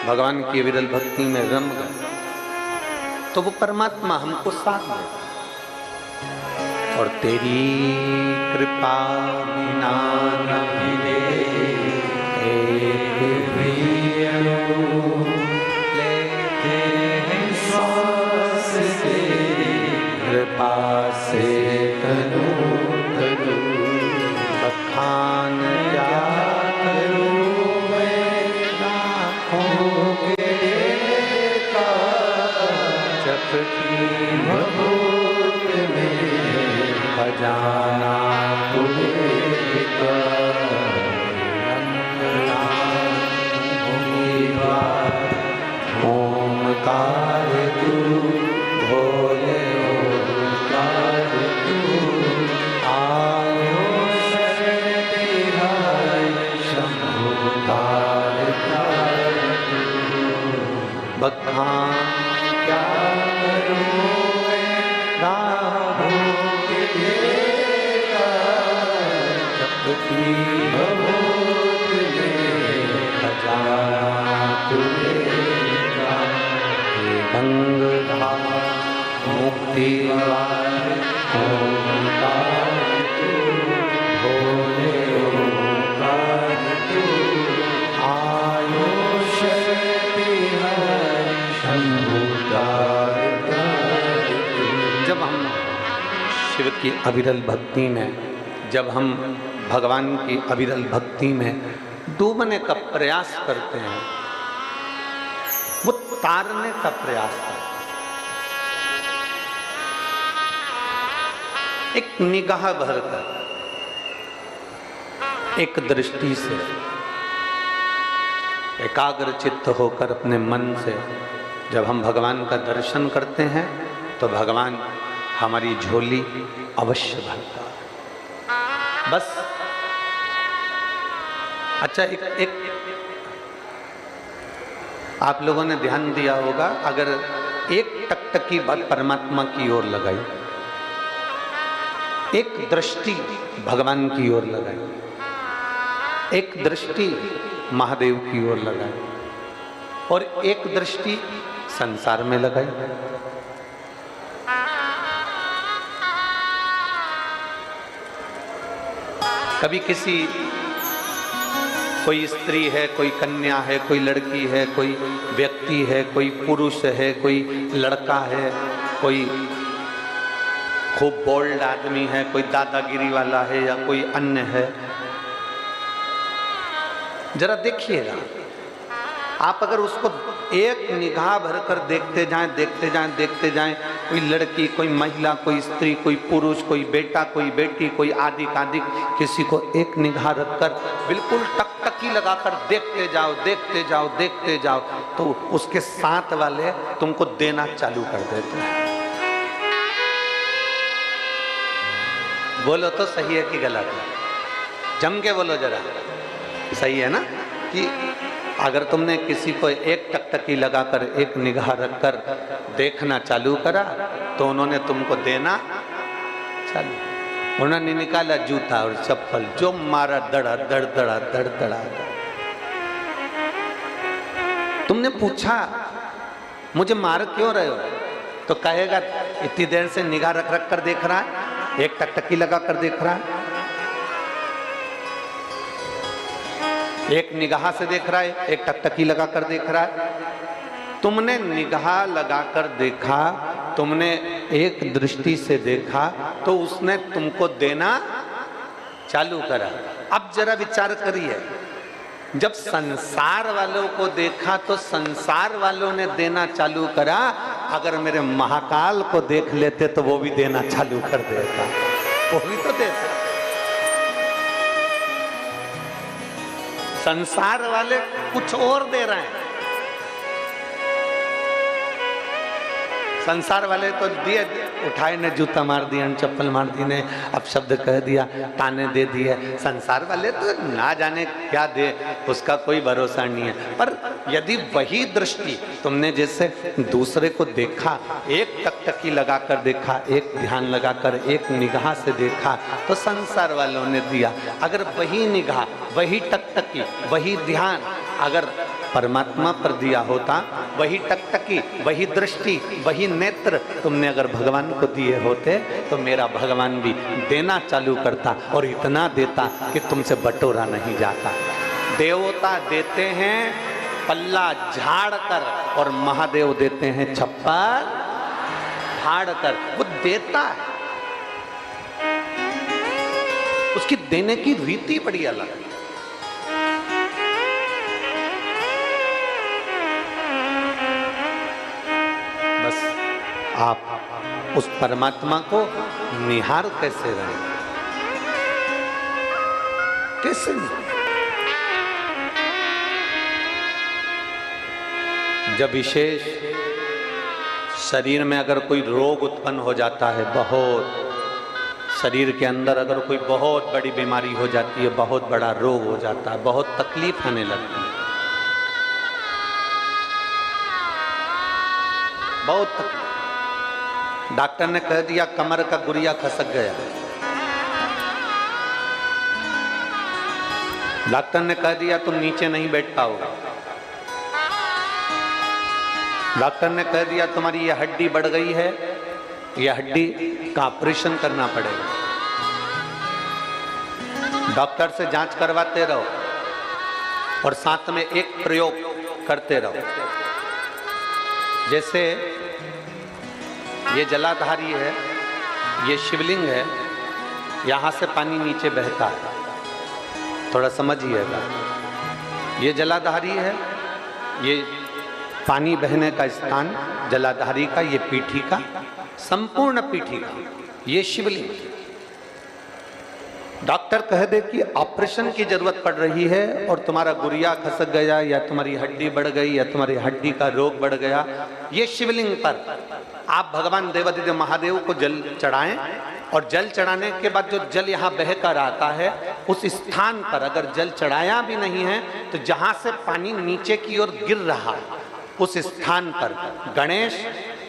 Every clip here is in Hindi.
भगवान की विरल भक्ति में रम गए तो वो परमात्मा हमको साथ देता। और तेरी कृपा बिना न मिले एक भी अनुभव लेते हैं सांस तेरी कृपा से तनु तनु बखान क्या करूं मैं लाखों के का चपटी भभूत में खजाना ओमकार तू भोले ओमकार तू आयो शरण तेरा शंभुकार बखान क्या करूं मैं राहों के का चपटी भभूत में खजाना तुझेगा हे गंगाधार मुक्ति वाले ओंकार तू भोले ओंकार तू आयो शक्ति हरि शंभुकार। जब हम शिव की अविरल भक्ति में, जब हम भगवान की अविरल भक्ति में डूबने का प्रयास करते हैं, वो तारने का प्रयास करते हैं, एक निगाह भरकर, एक दृष्टि से, एकाग्र चित्त होकर अपने मन से जब हम भगवान का दर्शन करते हैं तो भगवान हमारी झोली अवश्य भरता है। बस अच्छा, एक आप लोगों ने ध्यान दिया होगा, अगर एक टकटकी बात परमात्मा की ओर लगाई, एक दृष्टि भगवान की ओर लगाई, एक दृष्टि महादेव की ओर लगाई और एक दृष्टि संसार में लगाई, कभी किसी कोई स्त्री है, कोई कन्या है, कोई लड़की है, कोई व्यक्ति है, कोई पुरुष है, कोई लड़का है, कोई खूब बोल्ड आदमी है, कोई दादागिरी वाला है या कोई अन्य है, जरा देखिएगा आप, अगर उसको एक निगाह भरकर देखते जाएं, देखते जाएं, देखते जाएं, कोई लड़की, कोई महिला, कोई स्त्री, कोई पुरुष, कोई बेटा, कोई बेटी, कोई आदि कादिक, किसी को एक निगाह रखकर बिल्कुल टकटकी लगाकर देखते जाओ, देखते जाओ, देखते जाओ, तो उसके साथ वाले तुमको देना चालू कर देते हैं। बोलो तो सही है कि गलत है? जम के बोलो जरा, सही है ना? कि अगर तुमने किसी को एक टकटकी लगाकर, एक निगाह रखकर देखना चालू करा तो उन्होंने तुमको देना चालू, उन्होंने निकाला जूता और चप्पल, जो मारा दड़ा दड़ दड़ा दड़ दड़ा। तुमने पूछा मुझे मार क्यों रहे हो, तो कहेगा इतनी देर से निगाह रख रख कर देख रहा है, एक टकटकी लगा कर देख रहा है, एक निगाह से देख रहा है, एक टकटकी लगा कर देख रहा है। तुमने निगाह लगाकर देखा, तुमने एक दृष्टि से देखा, तो उसने तुमको देना चालू करा। अब जरा विचार करिए, जब संसार वालों को देखा तो संसार वालों ने देना चालू करा, अगर मेरे महाकाल को देख लेते तो वो भी देना चालू कर देता, वो भी तो देता। संसार वाले कुछ और दे रहे हैं, संसार वाले तो दिए, उठाए ने जूता मार दिया, चप्पल मार दी ने, अब शब्द कह दिया, ताने दे दिए। संसार वाले तो ना जाने क्या दे, उसका कोई भरोसा नहीं है। पर यदि वही दृष्टि तुमने जैसे दूसरे को देखा, एक टकटकी लगाकर देखा, एक ध्यान लगाकर, एक निगाह से देखा, तो संसार वालों ने दिया। अगर वही निगाह, वही टकटकी, वही ध्यान अगर परमात्मा पर दिया होता, वही टकटकी, वही दृष्टि, वही नेत्र तुमने अगर भगवान को दिए होते तो मेरा भगवान भी देना चालू करता और इतना देता कि तुमसे बटोरा नहीं जाता। देवता देते हैं पल्ला झाड़ कर और महादेव देते हैं छप्पर फाड़ कर। वो देता है, उसकी देने की रीति बड़ी अलग है। बस आप उस परमात्मा को निहार कैसे रहे, कैसे नहीं? जब विशेष शरीर में अगर कोई रोग उत्पन्न हो जाता है, बहुत शरीर के अंदर अगर कोई बहुत बड़ी बीमारी हो जाती है, बहुत बड़ा रोग हो जाता है, बहुत तकलीफ आने लगती है, बहुत तकलीफ। डॉक्टर ने कह दिया कमर का गुरिया खसक गया, डॉक्टर ने कह दिया तुम नीचे नहीं बैठ पाओगे, डॉक्टर ने कह दिया तुम्हारी ये हड्डी बढ़ गई है, ये हड्डी का ऑपरेशन करना पड़ेगा। डॉक्टर से जांच करवाते रहो और साथ में एक प्रयोग करते रहो। जैसे ये जलाधारी है, ये शिवलिंग है, यहां से पानी नीचे बहता है, थोड़ा समझिएगा। ये जलाधारी है, ये पानी बहने का स्थान जलाधारी का, ये पीठी का, संपूर्ण पीठी का, ये शिवलिंग। डॉक्टर कह दे कि ऑपरेशन की जरूरत पड़ रही है और तुम्हारा गुरिया खसक गया या तुम्हारी हड्डी बढ़ गई या तुम्हारी हड्डी का रोग बढ़ गया, ये शिवलिंग पर आप भगवान देवादिदेव महादेव को जल चढ़ाएं और जल चढ़ाने के बाद जो जल यहाँ बह कर आता है उस स्थान पर अगर जल चढ़ाया भी नहीं है तो जहां से पानी नीचे की ओर गिर रहा उस स्थान पर गणेश,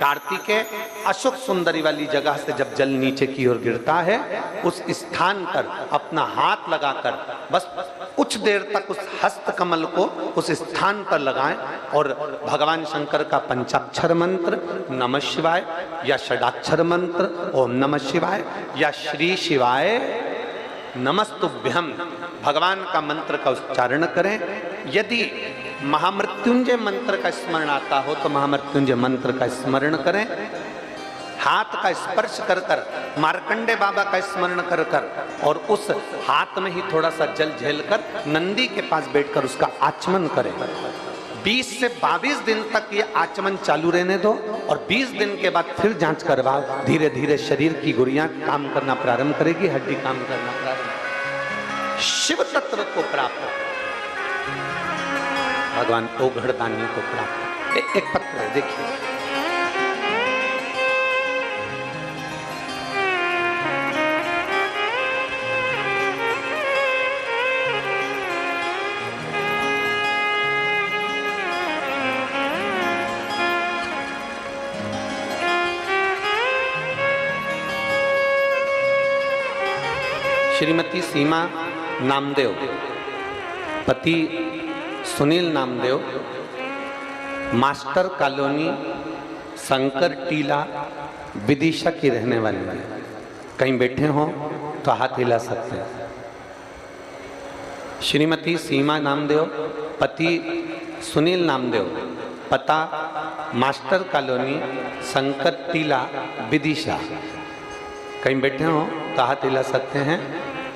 कार्तिकेय, अशोक सुंदरी वाली जगह से जब जल नीचे की ओर गिरता है उस स्थान पर अपना हाथ लगाकर बस कुछ देर तक उस हस्त कमल को उस स्थान पर लगाएं और भगवान शंकर का पंचाक्षर मंत्र नमः शिवाय या षडाक्षर मंत्र ओम नमः शिवाय या श्री शिवाय नमस्तुभ्यम भगवान का मंत्र का उच्चारण करें। यदि महामृत्युंजय मंत्र का स्मरण आता हो तो महामृत्युंजय मंत्र का स्मरण करें। हाथ का स्पर्श कर कर मार्कंडे बाबा का स्मरण कर कर और उस हाथ में ही थोड़ा सा जल झेल कर नंदी के पास बैठकर उसका आचमन करें। 20 से 22 दिन तक ये आचमन चालू रहने दो और 20 दिन के बाद फिर जांच करवाओ। धीरे धीरे शरीर की गुड़ियां काम करना प्रारंभ करेगी, हड्डी काम करना प्रारंभ, शिव तत्व को प्राप्त, भगवान ओघड़दानी को प्राप्त। एक पत्र है, देखिए श्रीमती सीमा नामदेव, पति सुनील नामदेव, मास्टर कॉलोनी शंकर टीला विदिशा की रहने वाली है। कहीं बैठे हो तो हाथ हिला सकते हैं। श्रीमती सीमा नामदेव, पति सुनील नामदेव, पता मास्टर कॉलोनी शंकर टीला विदिशा। कहीं बैठे हो तो हाथ हिला सकते हैं।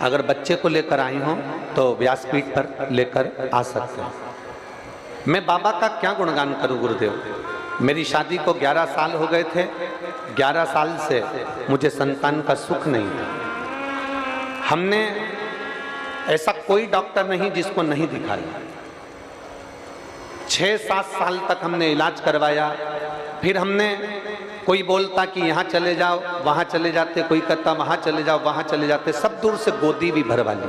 अगर बच्चे को लेकर आई हो तो व्यासपीठ पर लेकर आ सकते हैं। मैं बाबा का क्या गुणगान करूं गुरुदेव, मेरी शादी को 11 साल हो गए थे, 11 साल से मुझे संतान का सुख नहीं था। हमने ऐसा कोई डॉक्टर नहीं जिसको नहीं दिखाया, 6-7 साल तक हमने इलाज करवाया। फिर हमने कोई बोलता कि यहाँ चले जाओ, वहाँ चले जाते, कोई कहता वहाँ चले जाओ, वहाँ चले जाते। सब दूर से गोदी भी भरवा ली,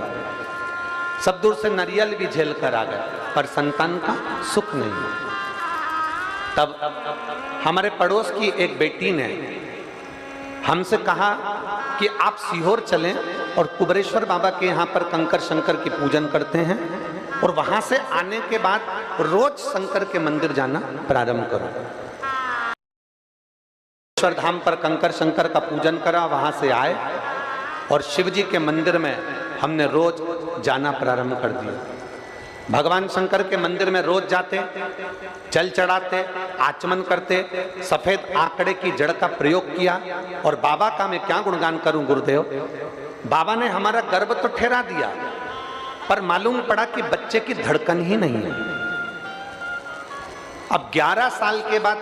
सब दूर से नारियल भी झेल कर आ गए, पर संतान का सुख नहीं। तब हमारे पड़ोस की एक बेटी ने हमसे कहा कि आप सीहोर चलें और कुबरेश्वर बाबा के यहाँ पर कंकर शंकर की पूजन करते हैं, और वहां से आने के बाद रोज शंकर के मंदिर जाना प्रारंभ करो। धाम पर कंकर शंकर का पूजन करा, वहां से आए और शिव जी के मंदिर में हमने रोज जाना प्रारंभ कर दिया। भगवान शंकर के मंदिर में रोज जाते, जल चढ़ाते, आचमन करते, सफेद आंकड़े की जड़ का प्रयोग किया। और बाबा का मैं क्या गुणगान करूं गुरुदेव, बाबा ने हमारा गर्भ तो ठहरा दिया, पर मालूम पड़ा कि बच्चे की धड़कन ही नहीं है। अब 11 साल के बाद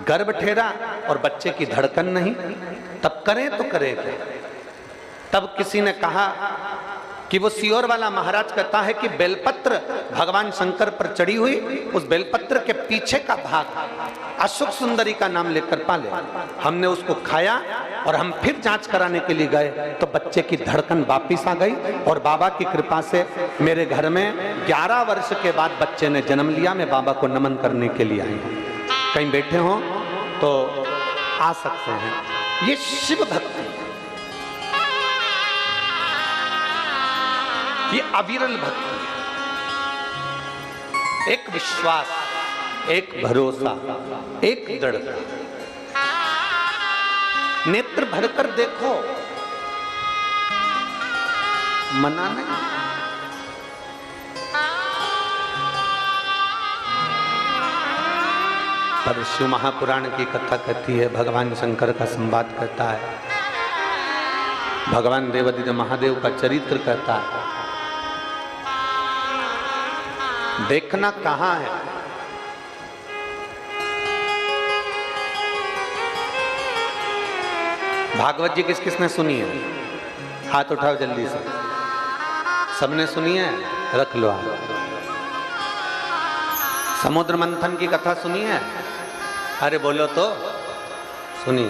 गर्भ ठहरा और बच्चे की धड़कन नहीं, तब करें तो करें क्या? तब किसी ने कहा कि वो सियोर वाला महाराज कहता है कि बेलपत्र भगवान शंकर पर चढ़ी हुई, उस बेलपत्र के पीछे का भाग अशोक सुंदरी का नाम लेकर पाले। हमने उसको खाया और हम फिर जांच कराने के लिए गए तो बच्चे की धड़कन वापिस आ गई और बाबा की कृपा से मेरे घर में 11 वर्ष के बाद बच्चे ने जन्म लिया। मैं बाबा को नमन करने के लिए आई हूँ। कहीं बैठे हो तो आ सकते हैं। ये शिव भक्ति, ये अविरल भक्ति, एक विश्वास, एक भरोसा, एक दृढ़ता। नेत्र भरकर देखो, मना नहीं। पर शिव महापुराण की कथा कहती है, भगवान शंकर का संवाद कहता है, भगवान देवादिदेव महादेव का चरित्र कहता है। देखना कहां है? भागवत जी किस किसने सुनी है? हाथ उठाओ जल्दी से। सबने सुनी है? रख लो आप। समुद्र मंथन की कथा सुनी है? अरे बोलो तो। सुनी।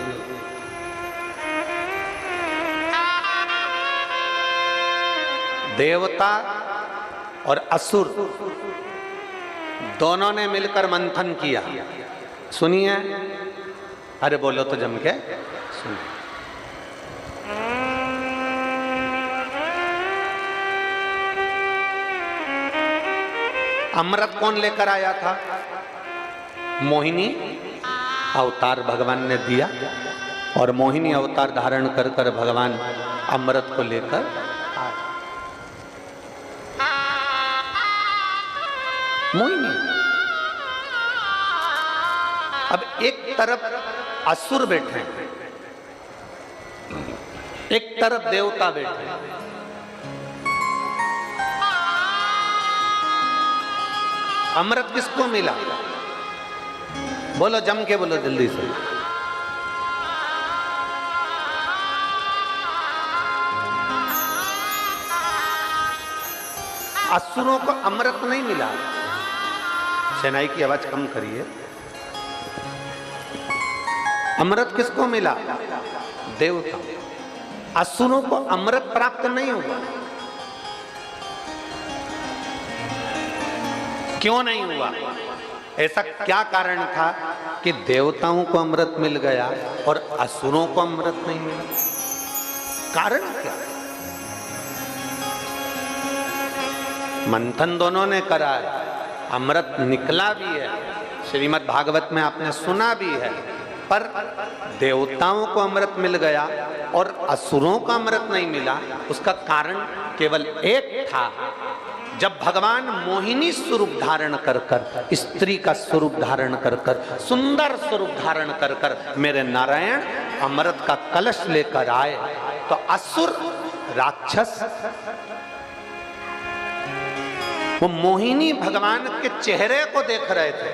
देवता और असुर दोनों ने मिलकर मंथन किया, सुनिए। अरे बोलो तो जम के सुनिए। अमृत कौन लेकर आया था? मोहिनी अवतार भगवान ने दिया और मोहिनी अवतार धारण कर कर भगवान अमृत को लेकर आए। मोहिनी। अब एक तरफ असुर बैठे हैं, एक तरफ देवता बैठे हैं। अमृत किसको मिला? बोलो जम के बोलो जल्दी से। असुरों को अमृत नहीं मिला। सेनाई की आवाज कम करिए। अमृत किसको मिला? देवता। असुरों को अमृत प्राप्त नहीं हुआ। क्यों नहीं हुआ? ऐसा क्या कारण था कि देवताओं को अमृत मिल गया और असुरों को अमृत नहीं मिला? कारण क्या? मंथन दोनों ने करा है, अमृत निकला भी है, श्रीमद् भागवत में आपने सुना भी है, पर देवताओं को अमृत मिल गया और असुरों को अमृत नहीं मिला। उसका कारण केवल एक था। जब भगवान मोहिनी स्वरूप धारण कर कर, स्त्री का स्वरूप धारण कर कर, सुंदर स्वरूप धारण कर कर मेरे नारायण अमृत का कलश लेकर आए, तो असुर राक्षस वो मोहिनी भगवान के चेहरे को देख रहे थे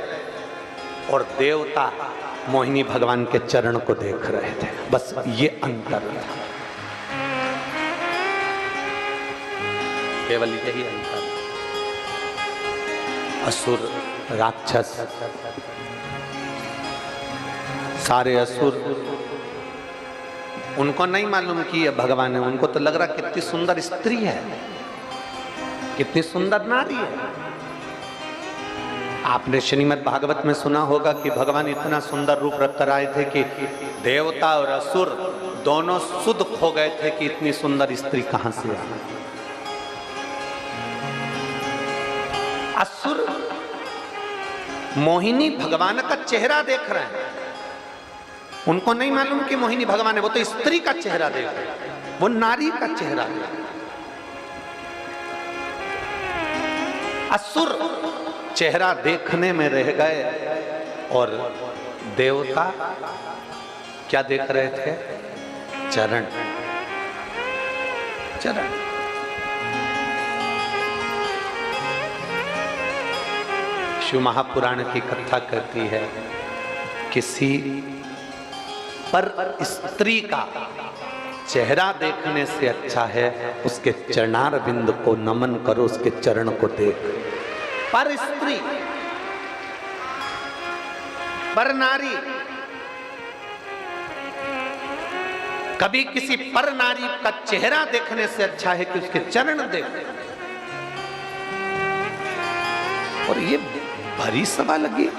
और देवता मोहिनी भगवान के चरण को देख रहे थे। बस ये अंतर था, केवल यही अंतर। असुर राक्षस, सारे असुर, उनको नहीं मालूम कि ये भगवान है। उनको तो लग रहा कितनी सुंदर स्त्री है, कितनी सुंदर नारी है। आपने श्रीमद् भागवत में सुना होगा कि भगवान इतना सुंदर रूप रख कर आए थे कि देवता और असुर दोनों सुध खो गए थे कि इतनी सुंदर स्त्री कहां से आई। असुर मोहिनी भगवान का चेहरा देख रहे हैं, उनको नहीं मालूम कि मोहिनी भगवान है, वो तो स्त्री का चेहरा देख रहे हैं, वो नारी का चेहरा देख रहे हैं। असुर चेहरा देखने में रह गए और देवता क्या देख रहे थे? चरण, चरण। शिव महापुराण की कथा कहती है, किसी पर स्त्री का चेहरा देखने से अच्छा है उसके चरणार बिंद को नमन करो, उसके चरण को देख। पर स्त्री, पर नारी, कभी किसी पर नारी का चेहरा देखने से अच्छा है कि उसके चरण देख। और ये भरी सभा लगी,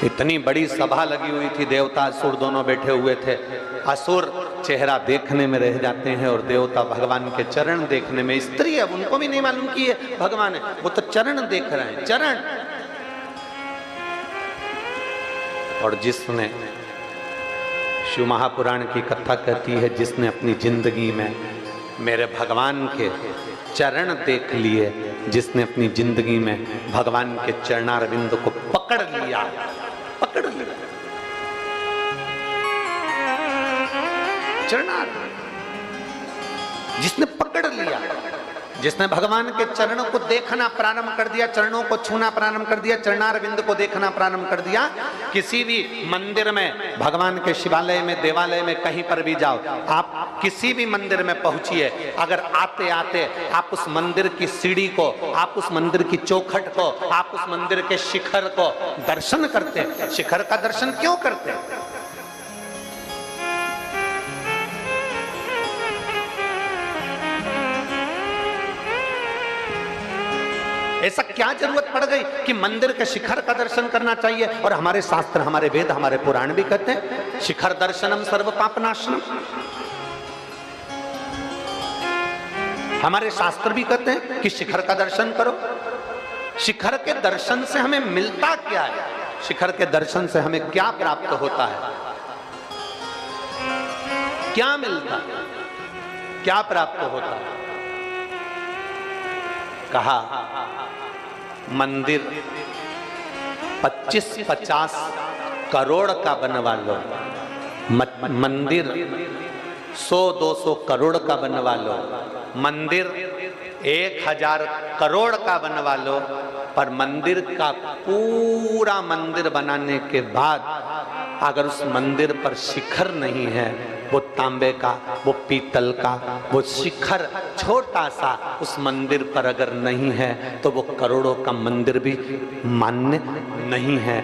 इतनी बड़ी सभा लगी हुई थी, देवता असुर दोनों बैठे हुए थे। असुर चेहरा देखने में रह जाते हैं और देवता भगवान के चरण देखने में। स्त्री है, उनको भी नहीं मालूम कि ये भगवान है, वो तो चरण देख रहे हैं, चरण। और जिसने, शिव महापुराण की कथा कहती है, जिसने अपनी जिंदगी में मेरे भगवान के चरण देख लिए, जिसने अपनी जिंदगी में भगवान के चरणारविंद को पकड़ लिया, पकड़ लिया, चरणार, जिसने पकड़ लिया, जिसने भगवान के चरणों को देखना प्रारंभ कर दिया, चरणों को छूना प्रारंभ कर दिया, चरणारविंद को देखना प्रारंभ कर दिया। किसी भी मंदिर में, भगवान के शिवालय में, देवालय में, कहीं पर भी जाओ, आप किसी भी मंदिर में पहुंचिए, अगर आते आते आप उस मंदिर की सीढ़ी को, आप उस मंदिर की चौखट को, आप उस मंदिर के शिखर को दर्शन करते हैं। शिखर का दर्शन क्यों करते हैं? ऐसा क्या जरूरत पड़ गई कि मंदिर के शिखर का दर्शन करना चाहिए? और हमारे शास्त्र, हमारे वेद, हमारे पुराण भी कहते हैं शिखर दर्शनम सर्व पापनाशनम। हमारे शास्त्र भी कहते हैं कि शिखर का दर्शन करो। शिखर के दर्शन से हमें मिलता क्या है? शिखर के दर्शन से हमें क्या प्राप्त होता है? क्या मिलता, क्या प्राप्त होता है? कहा मंदिर 25-50 करोड़ का बनवा लो, मंदिर 100-200 करोड़ का बनवा लो, मंदिर 1000 करोड़ का बनवा लो, पर मंदिर का पूरा मंदिर बनाने के बाद अगर उस मंदिर पर शिखर नहीं है, वो तांबे का, वो पीतल का, वो शिखर छोटा सा उस मंदिर पर अगर नहीं है, तो वो करोड़ों का मंदिर भी मान्य नहीं है।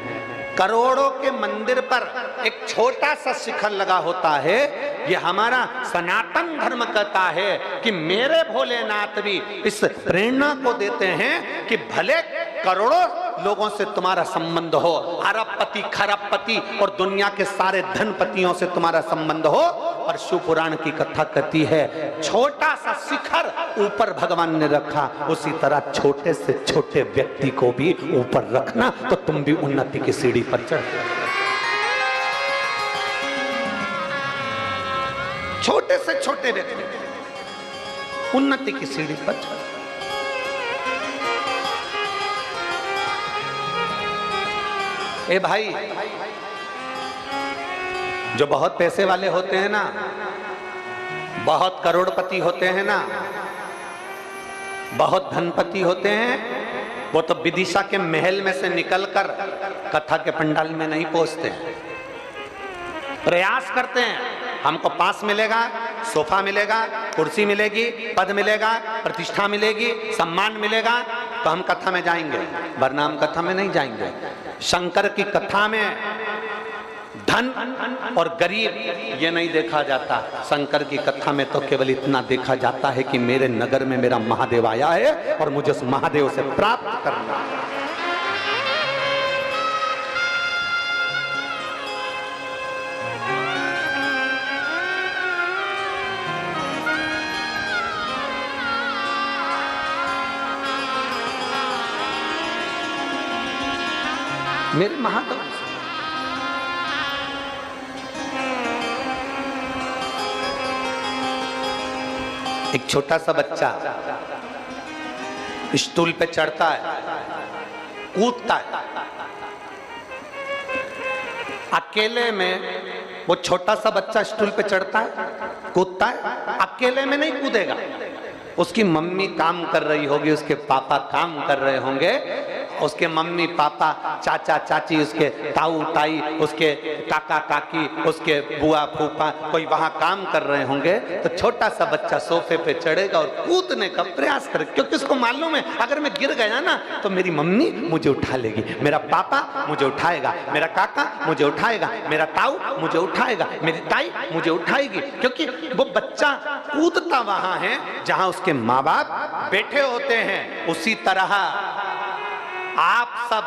करोड़ों के मंदिर पर एक छोटा सा शिखर लगा होता है। ये हमारा सनातन धर्म कहता है कि मेरे भोलेनाथ भी इस प्रेरणा को देते हैं कि भले करोड़ों लोगों से तुम्हारा संबंध हो, अरबपति, खरबपति और दुनिया के सारे धनपतियों से तुम्हारा संबंध हो, और शिव पुराण की कथा कहती है छोटा सा शिखर ऊपर भगवान ने रखा, उसी तरह छोटे से छोटे व्यक्ति को भी ऊपर रखना, तो तुम भी उन्नति की सीढ़ी पर चढ़। छोटे से छोटे व्यक्ति उन्नति की सीढ़ी पर चढ़। ए भाई, जो बहुत पैसे वाले होते हैं ना, बहुत करोड़पति होते हैं ना, बहुत धनपति होते हैं, वो तो विदिशा के महल में से निकलकर कथा के पंडाल में नहीं पहुंचते, प्रयास करते हैं हमको पास मिलेगा, सोफा मिलेगा, कुर्सी मिलेगी, पद मिलेगा, प्रतिष्ठा मिलेगी, सम्मान मिलेगा, तो हम कथा में जाएंगे, वरना हम कथा में नहीं जाएंगे। शंकर की कथा में धन और गरीब ये नहीं देखा जाता। शंकर की कथा में तो केवल इतना देखा जाता है कि मेरे नगर में मेरा महादेव आया है और मुझे उस महादेव से प्राप्त करना है। मेरे महादेव से। एक छोटा सा बच्चा स्टूल पे चढ़ता है, कूदता है, अकेले में वो छोटा सा बच्चा स्टूल पे चढ़ता है, कूदता है, अकेले में नहीं कूदेगा। उसकी मम्मी काम कर रही होगी, उसके पापा काम कर रहे होंगे, उसके मम्मी पापा, चाचा चाची, उसके ताऊ ताई, उसके काका काकी, उसके बुआ फूफा, कोई वहां काम कर रहे होंगे, तो छोटा सा बच्चा सोफे पे चढ़ेगा और कूदने का प्रयास करेगा, क्योंकि उसको मालूम है अगर मैं गिर गया ना तो मेरी मम्मी मुझे उठा लेगी, मेरा पापा मुझे उठाएगा, मेरा काका मुझे उठाएगा, मेरा ताऊ मुझे उठाएगा, मेरी ताई मुझे उठाएगी, क्योंकि वो बच्चा कूदता वहां है जहां उसके माँ बाप बैठे होते हैं। उसी तरह आप सब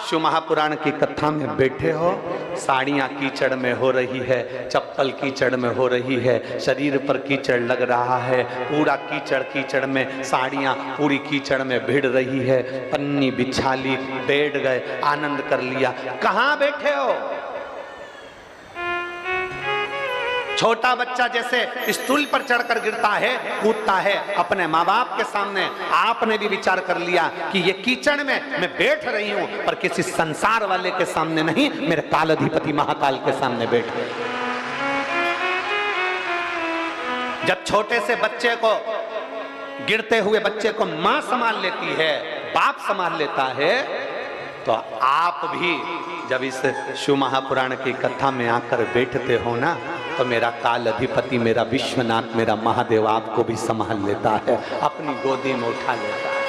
शिव महापुराण की कथा में बैठे हो, साड़ियां कीचड़ में हो रही है, चप्पल कीचड़ में हो रही है, शरीर पर कीचड़ लग रहा है, पूरा कीचड़ में, साड़ियां पूरी कीचड़ में भिड़ रही है, पन्नी बिछा ली, बैठ गए, आनंद कर लिया। कहां बैठे हो? छोटा बच्चा जैसे स्टूल पर चढ़कर गिरता है, कूदता है अपने माँ बाप के सामने, आपने भी विचार कर लिया कि ये कीचड़ में मैं बैठ रही हूं, पर किसी संसार वाले के सामने नहीं, मेरे कालाधिपति महाकाल के सामने बैठ गए। जब छोटे से बच्चे को, गिरते हुए बच्चे को मां संभाल लेती है, बाप संभाल लेता है, तो आप भी जब इस शिव महापुराण की कथा में आकर बैठते हो ना, तो मेरा काल अधिपति, मेरा विश्वनाथ, मेरा महादेव आपको भी संभाल लेता है, अपनी गोदी में उठा लेता है,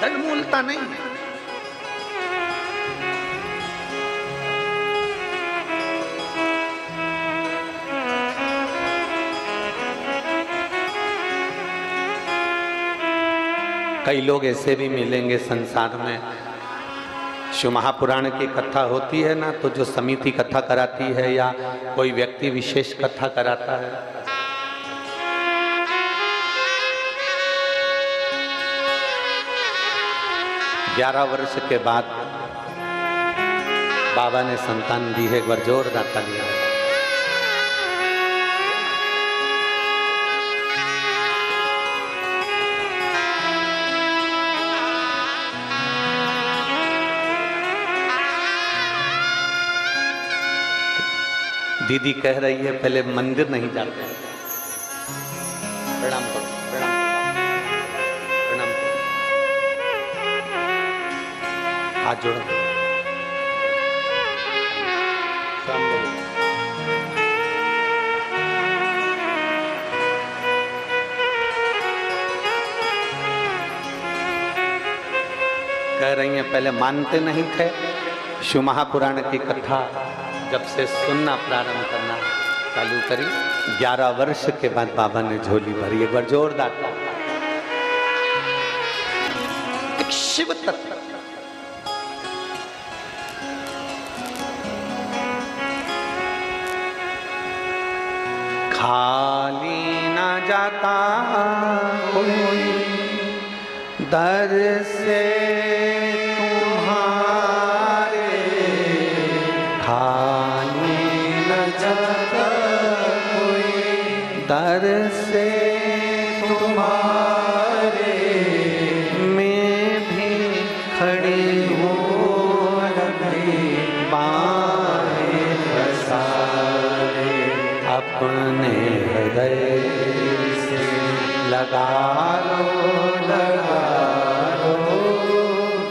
डंडमूलता नहीं है। कई लोग ऐसे भी मिलेंगे संसार में, शिव महापुराण की कथा होती है ना, तो जो समिति कथा कराती है या कोई व्यक्ति विशेष कथा कराता है, ग्यारह वर्ष के बाद बाबा ने संतान दी है, एक बार जोरदार तालियां। दीदी कह रही है पहले मंदिर नहीं जाते। प्रणाम करो, प्रणाम प्रणाम, हाथ जोड़ो, कह रही हैं पहले मानते नहीं थे, शिव महापुराण की कथा जब से सुनना प्रारंभ करना चालू करी, 11 वर्ष के बाद बाबा ने झोली भरी। एक बार जोरदार एक शिव तत्व, खाली ना जाता कोई दर से दर से तुम्हारे मैं भी खड़ी हूँ, बाएं पसारे अपने हृदय से लगा लो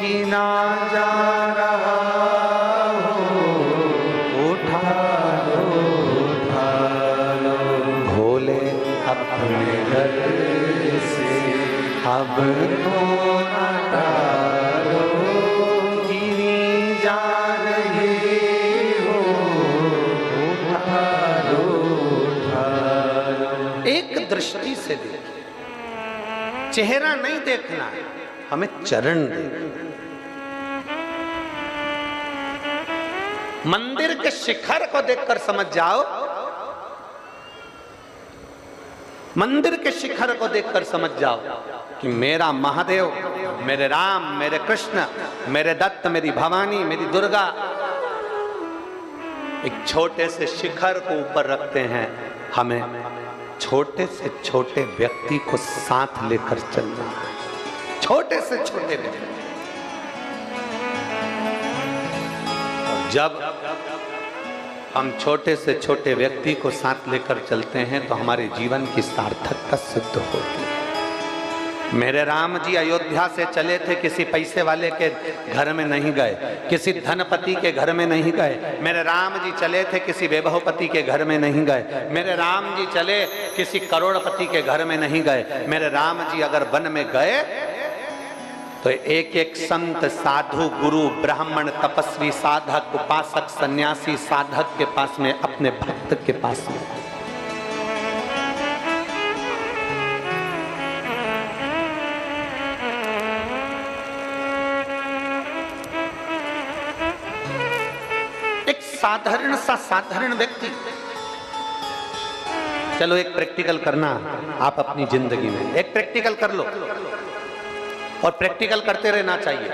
गिना जा रहा हो, उठा अपने घर से अब तो न डालो, गिरी जा रही हो, उठा लो। एक दृष्टि से देखिए, चेहरा नहीं देखना है, हमें चरण देखना। मंदिर के शिखर को देखकर समझ जाओ, मंदिर के शिखर को देखकर समझ जाओ कि मेरा महादेव मेरे राम, मेरे कृष्ण, मेरे दत्त, मेरी भवानी, मेरी दुर्गा, एक छोटे से शिखर को ऊपर रखते हैं। हमें छोटे से छोटे व्यक्ति को साथ लेकर चलना, छोटे से छोटे व्यक्ति। जब हम छोटे से छोटे व्यक्ति को साथ लेकर चलते हैं तो हमारे जीवन की सार्थकता सिद्ध होती है। मेरे राम जी अयोध्या से चले थे, किसी पैसे वाले के घर में नहीं गए, किसी धनपति के घर में नहीं गए। मेरे राम जी चले थे, किसी वैभवपति के घर में नहीं गए। मेरे राम जी चले, किसी करोड़पति के घर में नहीं गए। मेरे राम जी अगर वन में गए तो एक एक संत, साधु, गुरु, ब्राह्मण, तपस्वी, साधक, उपासक, सन्यासी, साधक के पास में, अपने भक्त के पास में। एक साधारण सा साधारण व्यक्ति, चलो एक प्रैक्टिकल करना आप अपनी जिंदगी में, एक प्रैक्टिकल कर लो और प्रैक्टिकल करते रहना चाहिए।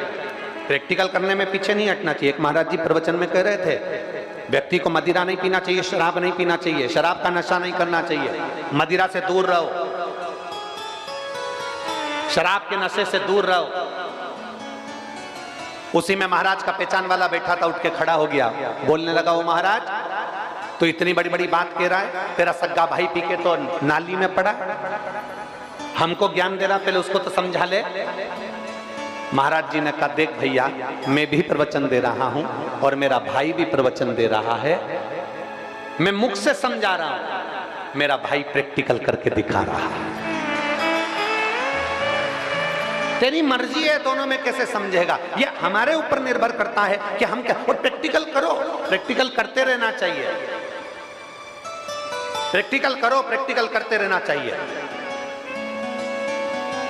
प्रैक्टिकल करने में पीछे नहीं हटना चाहिए। एक महाराज जी प्रवचन में कह रहे थे, व्यक्ति को मदिरा नहीं पीना चाहिए, शराब नहीं पीना चाहिए, शराब का नशा नहीं करना चाहिए, मदिरा से दूर रहो, शराब के नशे से दूर रहो। उसी में महाराज का पहचान वाला बैठा था, उठ के खड़ा हो गया, बोलने लगा, वो महाराज तो इतनी बड़ी बड़ी बात कह रहा है, तेरा सग्गा भाई पी के तो नाली में पड़ा, हमको ज्ञान दे रहा, पहले उसको तो समझा ले। महाराज जी ने कहा, देख भैया, मैं भी प्रवचन दे रहा हूं और मेरा भाई भी प्रवचन दे रहा है, मैं मुख से समझा रहा हूं, मेरा भाई प्रैक्टिकल करके दिखा रहा है। तेरी मर्जी है, दोनों में कैसे समझेगा, ये हमारे ऊपर निर्भर करता है कि हम क्या। और प्रैक्टिकल करो, प्रैक्टिकल करते रहना चाहिए, प्रैक्टिकल करो, प्रैक्टिकल करते रहना चाहिए।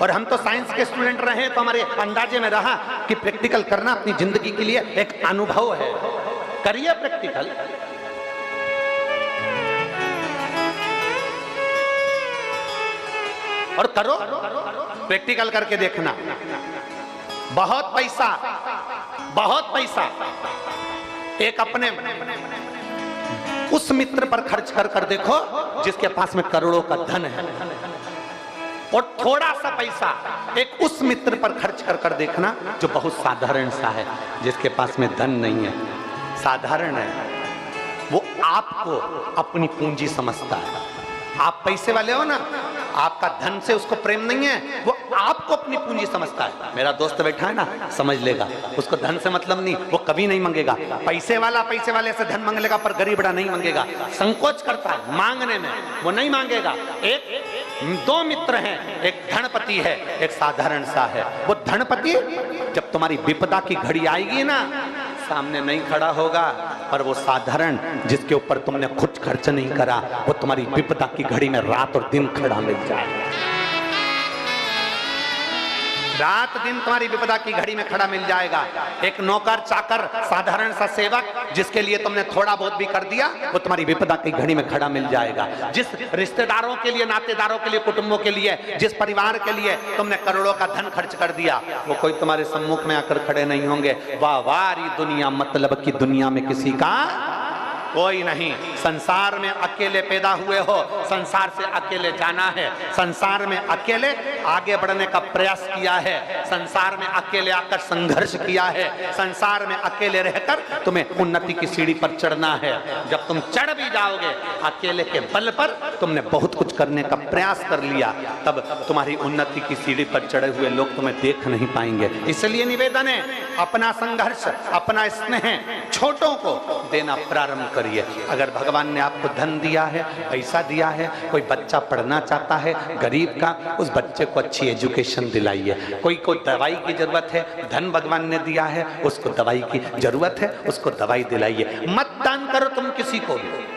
और हम तो साइंस के स्टूडेंट रहे तो हमारे अंदाजे में रहा कि प्रैक्टिकल करना अपनी जिंदगी के लिए एक अनुभव है। करिए प्रैक्टिकल। और करो, प्रैक्टिकल करके देखना। बहुत पैसा, बहुत पैसा एक अपने उस मित्र पर खर्च कर कर देखो जिसके पास में करोड़ों का धन है, और थोड़ा सा पैसा एक उस मित्र पर खर्च कर कर देखना जो बहुत साधारण सा है, जिसके पास में धन नहीं है, साधारण है। वो आपको अपनी पूंजी समझता है। आप पैसे वाले हो ना, आपका धन से उसको प्रेम नहीं है, वो आपको अपनी पूंजी समझता है। मेरा दोस्त बैठा है ना, समझ लेगा, उसको धन से मतलब नहीं, वो कभी नहीं मांगेगा। पैसे वाला पैसे वाले से धन मांग लेगा, पर गरीबड़ा नहीं मांगेगा, संकोच करता है मांगने में, वो नहीं मांगेगा। दो मित्र हैं, एक धनपति है, एक साधारण सा है। वो धनपति जब तुम्हारी विपदा की घड़ी आएगी ना, सामने नहीं खड़ा होगा, और वो साधारण जिसके ऊपर तुमने खुद खर्च नहीं करा, वो तुम्हारी विपदा की घड़ी में रात और दिन खड़ा मिल जाएगा। रात दिन तुम्हारी विपदा की घड़ी में खड़ा मिल जाएगा। एक नौकर चाकर साधारण सा सेवक जिसके लिए तुमने थोड़ा बहुत भी कर दिया, वो तुम्हारी विपदा की घड़ी में खड़ा मिल जाएगा। जिस रिश्तेदारों के लिए, नातेदारों के लिए, कुटुंबों के लिए, जिस परिवार के लिए तुमने करोड़ों का धन खर्च कर दिया, वो कोई तुम्हारे सम्मुख में आकर खड़े नहीं होंगे। वाह वारी दुनिया, मतलब की दुनिया में किसी का कोई नहीं। संसार में अकेले पैदा हुए हो, संसार से अकेले जाना है, संसार में अकेले आगे बढ़ने का प्रयास किया है, संसार में अकेले आकर संघर्ष किया है, संसार में अकेले रहकर तुम्हें उन्नति की सीढ़ी पर चढ़ना है। जब तुम चढ़ भी जाओगे अकेले के बल पर, तुमने बहुत कुछ करने का प्रयास कर लिया, तब तुम्हारी उन्नति की सीढ़ी पर चढ़े हुए लोग तुम्हें देख नहीं पाएंगे। इसलिए निवेदन है, अपना संघर्ष, अपना स्नेह छोटों को देना प्रारंभ करिए। अगर भगवान ने आपको धन दिया है, पैसा दिया है, कोई बच्चा पढ़ना चाहता है गरीब का, उस बच्चे को अच्छी एजुकेशन दिलाइए। कोई दवाई की जरूरत है, धन भगवान ने दिया है, उसको दवाई की जरूरत है, उसको दवाई दिलाइए। मत दान करो तुम किसी को भी,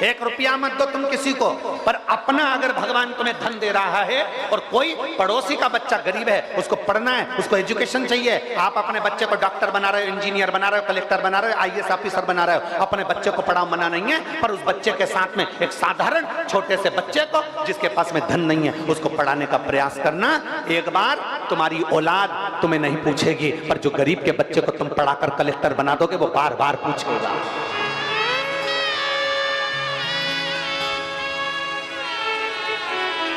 1 रुपया मत दो तुम किसी को, पर अपना अगर भगवान तुम्हें धन दे रहा है और कोई पड़ोसी का बच्चा गरीब है, उसको पढ़ना है, उसको एजुकेशन चाहिए, आप अपने बच्चे को डॉक्टर बना रहे हो, इंजीनियर बना रहे हो, कलेक्टर बना रहे हो, IAS ऑफिसर बना रहे हो, अपने बच्चे को पढ़ाओ, मना नहीं है, पर उस बच्चे के साथ में एक साधारण छोटे से बच्चे को जिसके पास में धन नहीं है, उसको पढ़ाने का प्रयास करना। एक बार तुम्हारी औलाद तुम्हें नहीं पूछेगी, पर जो गरीब के बच्चे को तुम पढ़ाकर कलेक्टर बना दोगे वो बार बार पूछेगा।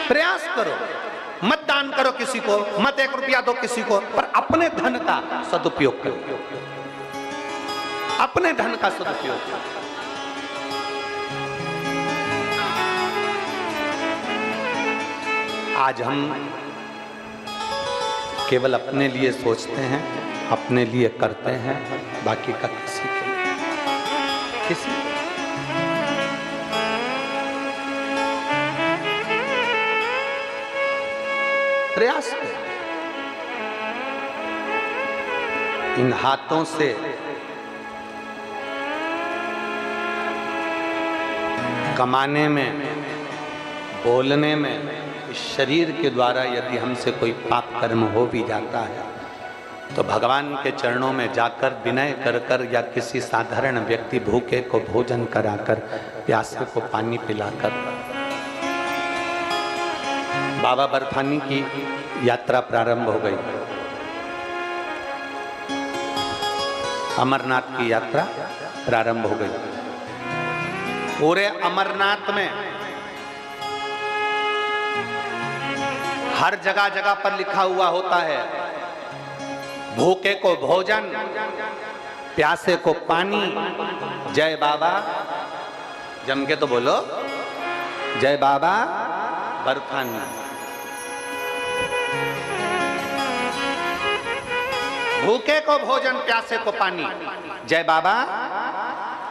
प्रयास करो, मत दान करो किसी को, मत 1 रुपया दो किसी को, पर अपने धन का सदुपयोग करो, अपने धन का सदुपयोग करो। आज हम केवल अपने लिए सोचते हैं, अपने लिए करते हैं, बाकी का किसी के लिए किसी प्रयास करें। इन हाथों से कमाने में, बोलने में, इस शरीर के द्वारा यदि हमसे कोई पाप कर्म हो भी जाता है तो भगवान के चरणों में जाकर विनय कर कर या किसी साधारण व्यक्ति भूखे को भोजन कराकर, प्यासे को पानी पिलाकर। बाबा बर्फानी की यात्रा प्रारंभ हो गई, अमरनाथ की यात्रा प्रारंभ हो गई। पूरे अमरनाथ में हर जगह जगह पर लिखा हुआ होता है, भूखे को भोजन, प्यासे को पानी, जय बाबा, जम के तो बोलो, जय बाबा बर्फानी। भूखे को भोजन, प्यासे को पानी, जय बाबा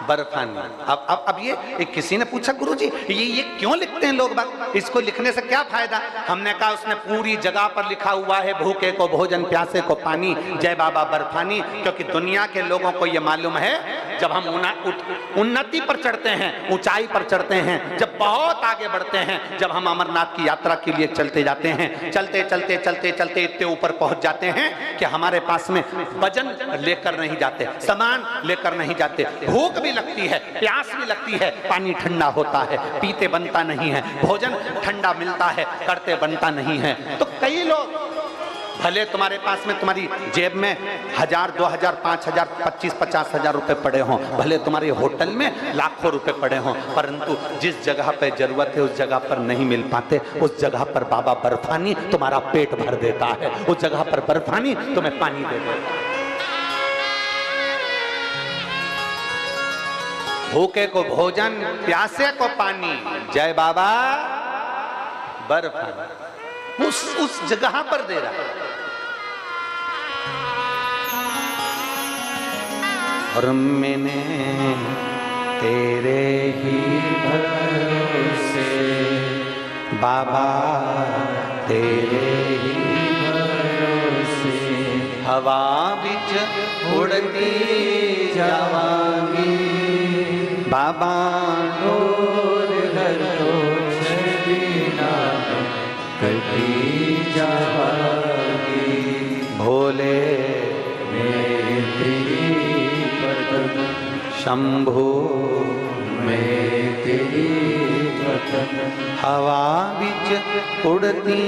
बर्फानी। अब ये किसी ने पूछा, गुरुजी ये क्यों लिखते हैं लोग बाग, इसको लिखने से क्या फायदा? हमने कहा उसने पूरी जगह पर लिखा हुआ है, भूखे को भोजन, प्यासे को पानी, जय बाबा बर्फानी। क्योंकि दुनिया के लोगों को ये मालूम है, जब हम उन्नति पर चढ़ते हैं, ऊंचाई पर चढ़ते हैं, जब बहुत आगे बढ़ते हैं, जब हम अमरनाथ की यात्रा के लिए चलते जाते हैं, चलते चलते चलते चलते इतने ऊपर पहुंच जाते हैं कि हमारे पास में वजन लेकर नहीं जाते, सामान लेकर नहीं जाते, भूख भी लगती है, प्यास भी लगती है, पानी ठंडा होता है, पीते बनता नहीं है, भोजन ठंडा मिलता है, करते बनता नहीं है। तो कई लोग, भले तुम्हारे पास में, तुम्हारी जेब में 1000, 2000, 5000, 25-50 हजार रुपए पड़े हों, भले तुम्हारे होटल में लाखों रुपए पड़े हों, परंतु जिस जगह पे जरूरत है उस जगह पर नहीं मिल पाते, उस जगह पर बाबा बर्फानी तुम्हारा पेट भर देता है, उस जगह पर बर्फानी तुम्हें पानी दे देता है। भूखे को भोजन, प्यासे को पानी, जय बाबा बर्फानी, उस जगह पर दे रहा है। और मैंने तेरे ही भरोसे बाबा, तेरे ही भरोसे हवा बिच उड़ती जावांगी, बाबा डोर हर तो छबीना कटी जावांगी, भोले मेरे तेरी पतन, शंभो मैं तेरी पतन, हवा बिच उड़ती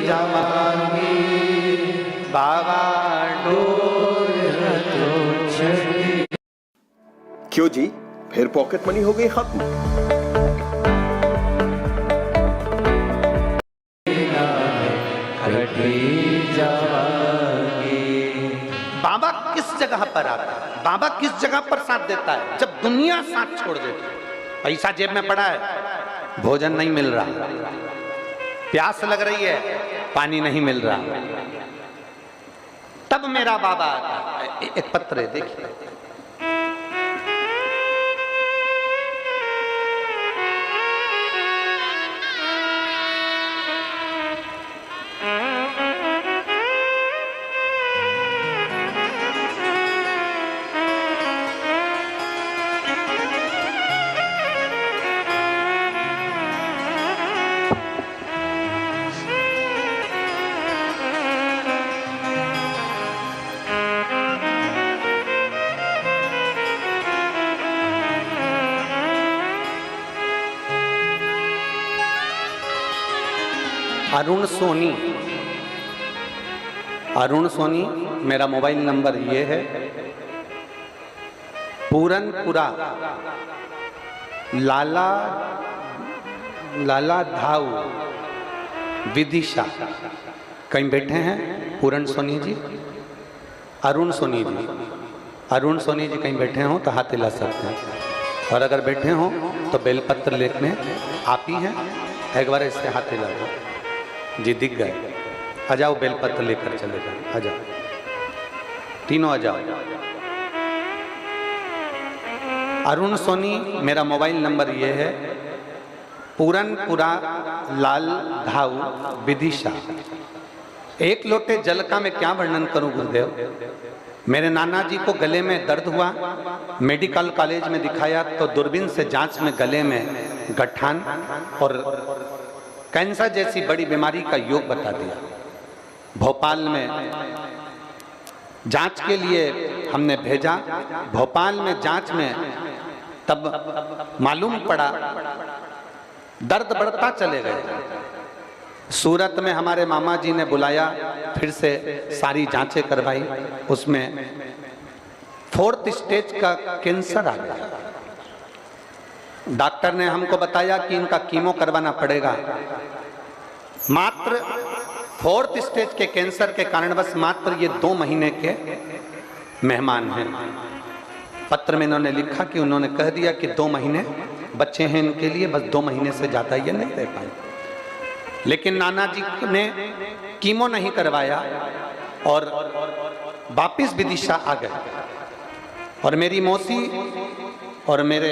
जावांगी, बाबा डोर हर तो छबी। क्यों जी, फिर पॉकेट मनी हो गई खत्म? बाबा किस जगह पर आता है, बाबा किस जगह पर साथ देता है? जब दुनिया साथ छोड़ देती है। पैसा जेब में पड़ा है, भोजन नहीं मिल रहा, प्यास लग रही है, पानी नहीं मिल रहा, तब मेरा बाबा आता है। एक पत्र है, देखिए, अरुण सोनी अरुण सोनी, मेरा मोबाइल नंबर ये है, पूरनपुरा लाला धाऊ विदिशा। कहीं बैठे हैं पूरन सोनी जी, अरुण सोनी जी, अरुण सोनी जी कहीं बैठे हो तो हाथ हिला सकते हैं, और अगर बैठे हो तो बेलपत्र लेने आप ही हैं, एक बार इससे हाथ हिला दो जी, दिख गए। आ जाओ, बेलपत्र लेकर चले जाओ, आ जाओ, तीनों आ जाओ। अरुण सोनी, मेरा मोबाइल नंबर ये है, पूरनपुरा लाल धाऊ विदिशा। एक लोटे जल का मैं क्या वर्णन करूं गुरुदेव। मेरे नाना जी को गले में दर्द हुआ, मेडिकल कॉलेज में दिखाया तो दूरबीन से जांच में गले में गठान और कैंसर जैसी बड़ी बीमारी का योग बता दिया। भोपाल में जांच के लिए हमने भेजा, भोपाल में जांच में तब मालूम पड़ा दर्द बढ़ता चले गए। सूरत में हमारे मामा जी ने बुलाया, फिर से सारी जांचें करवाई, उसमें 4th स्टेज का कैंसर आ गया। डॉक्टर ने हमको बताया कि इनका कीमो करवाना पड़ेगा। मात्र 4th स्टेज के कैंसर के कारण बस मात्र ये 2 महीने के मेहमान हैं। पत्र में इन्होंने लिखा कि उन्होंने कह दिया कि 2 महीने बच्चे हैं इनके लिए, बस 2 महीने से ज्यादा ये नहीं रह पाए। लेकिन नाना जी ने कीमो नहीं करवाया और वापिस विदिशा आ गए। और मेरी मौसी और मेरे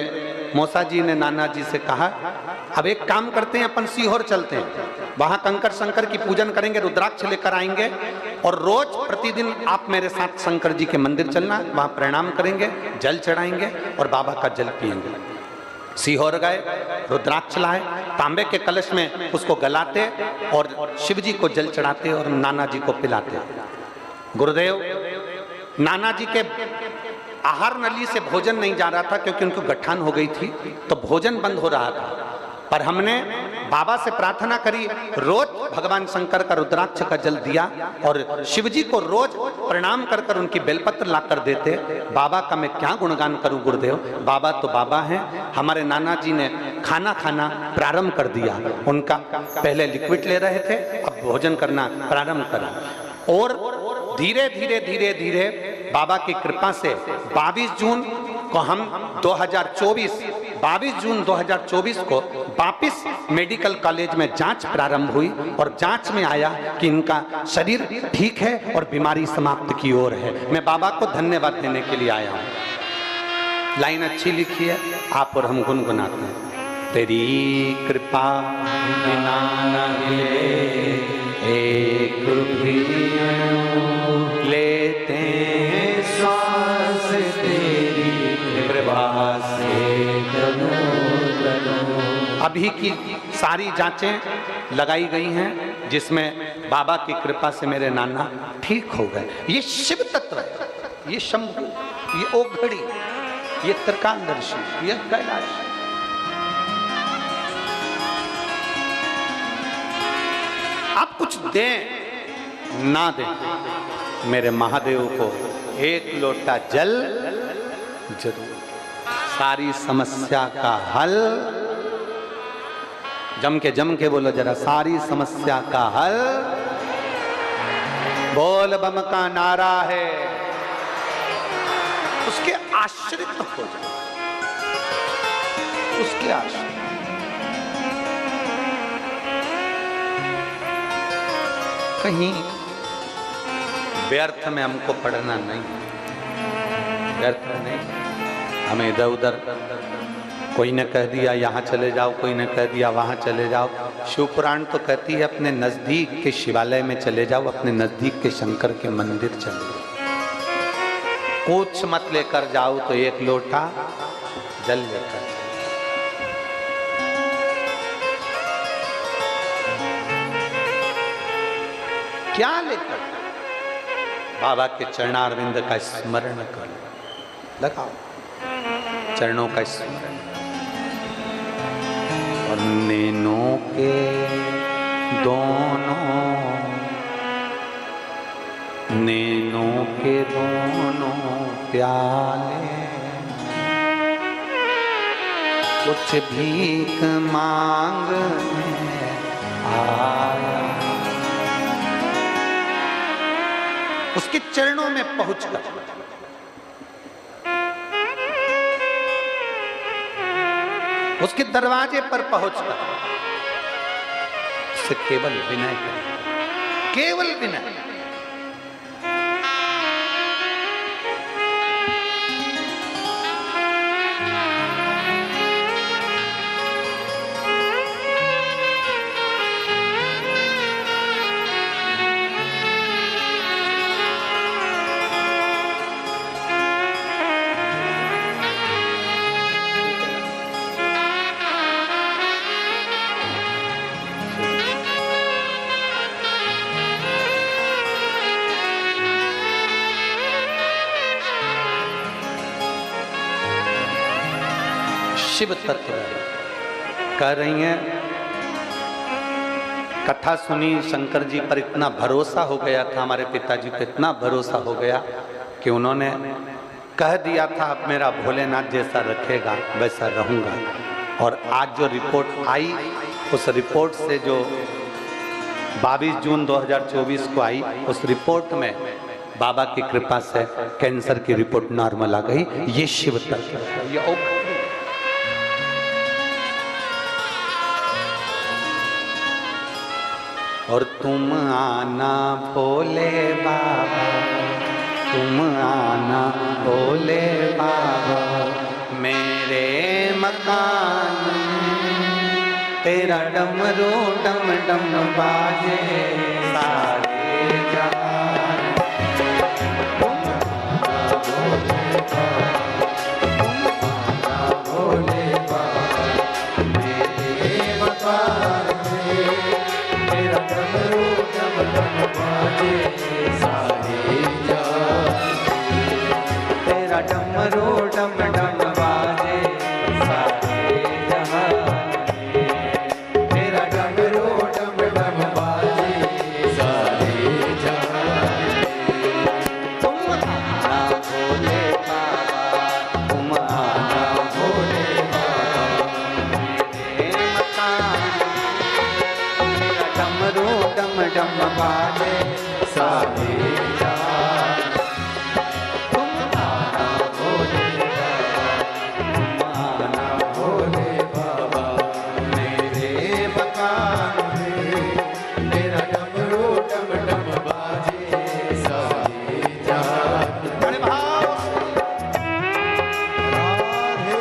मौसा जी ने नाना जी से कहा, अब एक काम करते हैं, अपन सीहोर चलते हैं, वहां कंकर शंकर की पूजन करेंगे, रुद्राक्ष लेकर आएंगे और रोज प्रतिदिन आप मेरे साथ शंकर जी के मंदिर चलना, वहां प्रणाम करेंगे, जल चढ़ाएंगे और बाबा का जल पिएंगे। सीहोर गए, रुद्राक्ष लाए, तांबे के कलश में उसको गलाते और शिव जी को जल चढ़ाते और नाना जी को पिलाते। गुरुदेव, नाना जी के आहार नली से भोजन नहीं जा रहा था क्योंकि उनको गठान हो गई थी, तो भोजन बंद हो रहा था। पर हमने बाबा से प्रार्थना करी, रोज भगवान शंकर का रुद्राक्ष का जल दिया और शिव जी को रोज प्रणाम कर कर उनकी बेलपत्र ला कर देते। बाबा का मैं क्या गुणगान करूं गुरुदेव, बाबा तो बाबा हैं। हमारे नाना जी ने खाना खाना प्रारंभ कर दिया, उनका पहले लिक्विड ले रहे थे, अब भोजन करना प्रारंभ करा और धीरे धीरे धीरे धीरे बाबा की कृपा से 22 जून को हम 22 जून 2024 को वापिस मेडिकल कॉलेज में जांच प्रारंभ हुई और जांच में आया कि इनका शरीर ठीक है और बीमारी समाप्त की ओर है। मैं बाबा को धन्यवाद देने के लिए आया हूँ। लाइन अच्छी लिखी है, आप और हम गुनगुनाते हैं। तेरी कृपा बिना न मिले एक भी लेते हैं श्वास, तेरी कृपा से अभी की सारी जांचें लगाई गई हैं, जिसमें बाबा की कृपा से मेरे नाना ठीक हो गए। ये शिव तत्व है, ये शंभु, ये ओघड़ी, ये त्रिकालदर्शी, ये कैलाश। आप कुछ दें ना दें, मेरे महादेव को एक लोटा जल जरूर, सारी समस्या का हल। जम के बोलो जरा, सारी समस्या का हल बोल बम का नारा है, उसके आश्रित हो जाओ, उसके आश्रित। कहीं व्यर्थ में हमको पढ़ना नहीं, व्यर्थ नहीं। हमें इधर उधर कोई ने कह दिया यहाँ चले जाओ, कोई ने कह दिया वहाँ चले जाओ। शिव पुराण तो कहती है अपने नजदीक के शिवालय में चले जाओ, अपने नजदीक के शंकर के मंदिर चले जाओ। कुछ मत लेकर जाओ तो एक लोटा जल लेकर। क्या लेकर? बाबा के चरणारविंद का स्मरण करो, लगाओ चरणों का स्मरण। और नैनों के दोनों नैनों के दोनों प्याले कुछ भीख मांगने आया। उसके चरणों में पहुंचकर उसके दरवाजे पर पहुंचकर उससे केवल विनय करें, केवल विनय। शिव तत्व कह रही हैं, कथा सुनी, शंकर जी पर इतना भरोसा हो गया था, हमारे पिताजी को इतना भरोसा हो गया कि उन्होंने कह दिया था अब मेरा भोलेनाथ जैसा रखेगा वैसा रहूंगा। और आज जो रिपोर्ट आई, उस रिपोर्ट से जो 22 जून 2024 को आई, उस रिपोर्ट में बाबा की कृपा से कैंसर की रिपोर्ट नॉर्मल आ गई। ये शिव तत्व है, ये और तुम आना भोले बाबा, तुम आना भोले बाबा मेरे मकान में, तेरा डमरू डम डम बाजे सारे जहान। तुम आना भोले बाबा मेरे मकान में, तेरा डमरू डम डम बाजे सारे जहान, तेरा डमरू डम डम बाजे सारे जहान, तेरा डमरू डम डम बाजे सारे जहान। तुम आना भोले बाबा, तुम आना भोले बाबा मेरे मकान, डमरू डम डम बाजे सारे जहान। तुम आना भोले बाबा, तुम आना भोले बाबा मेरे मकान में, तेरा डमरू डम डम बाजे सारे जहान। बड़े भाव राधे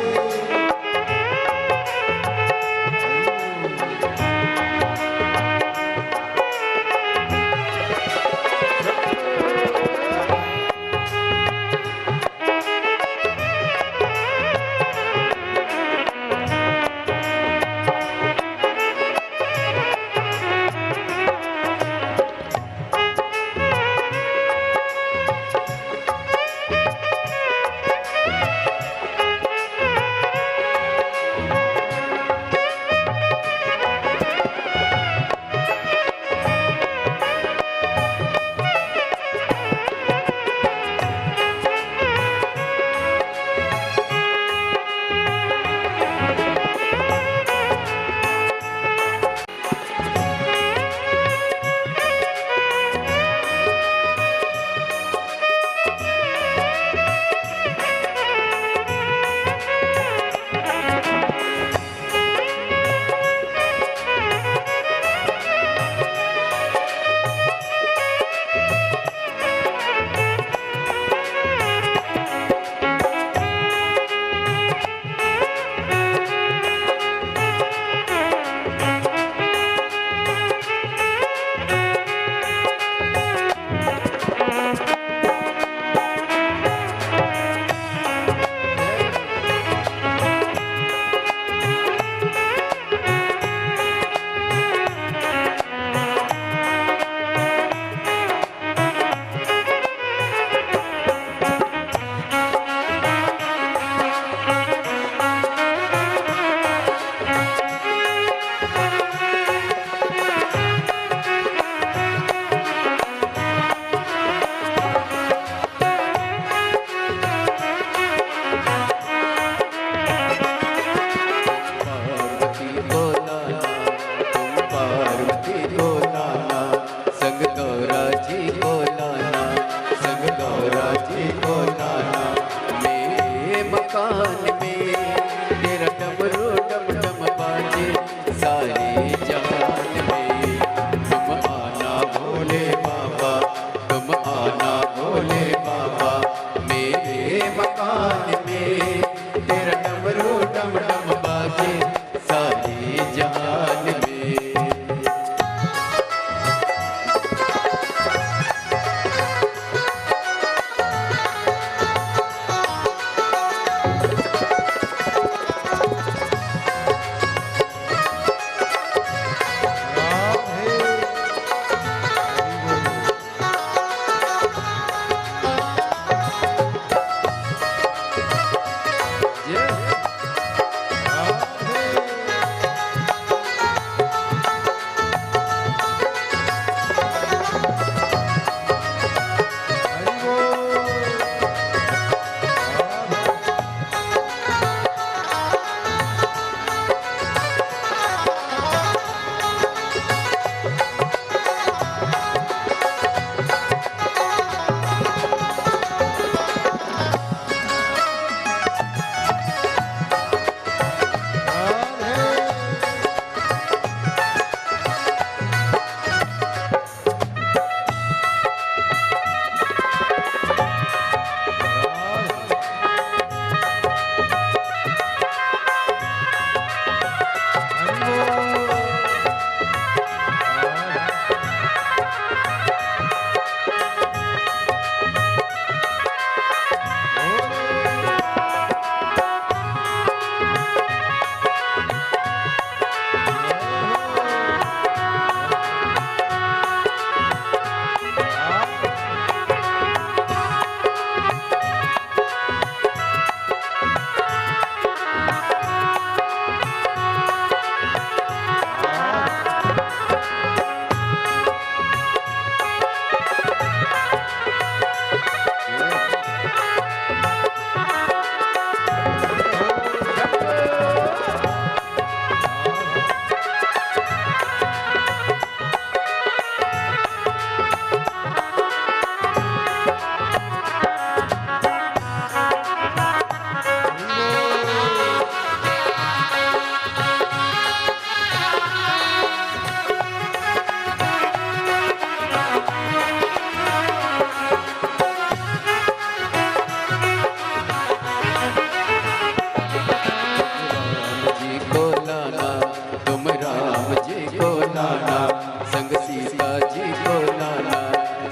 जी को लाना,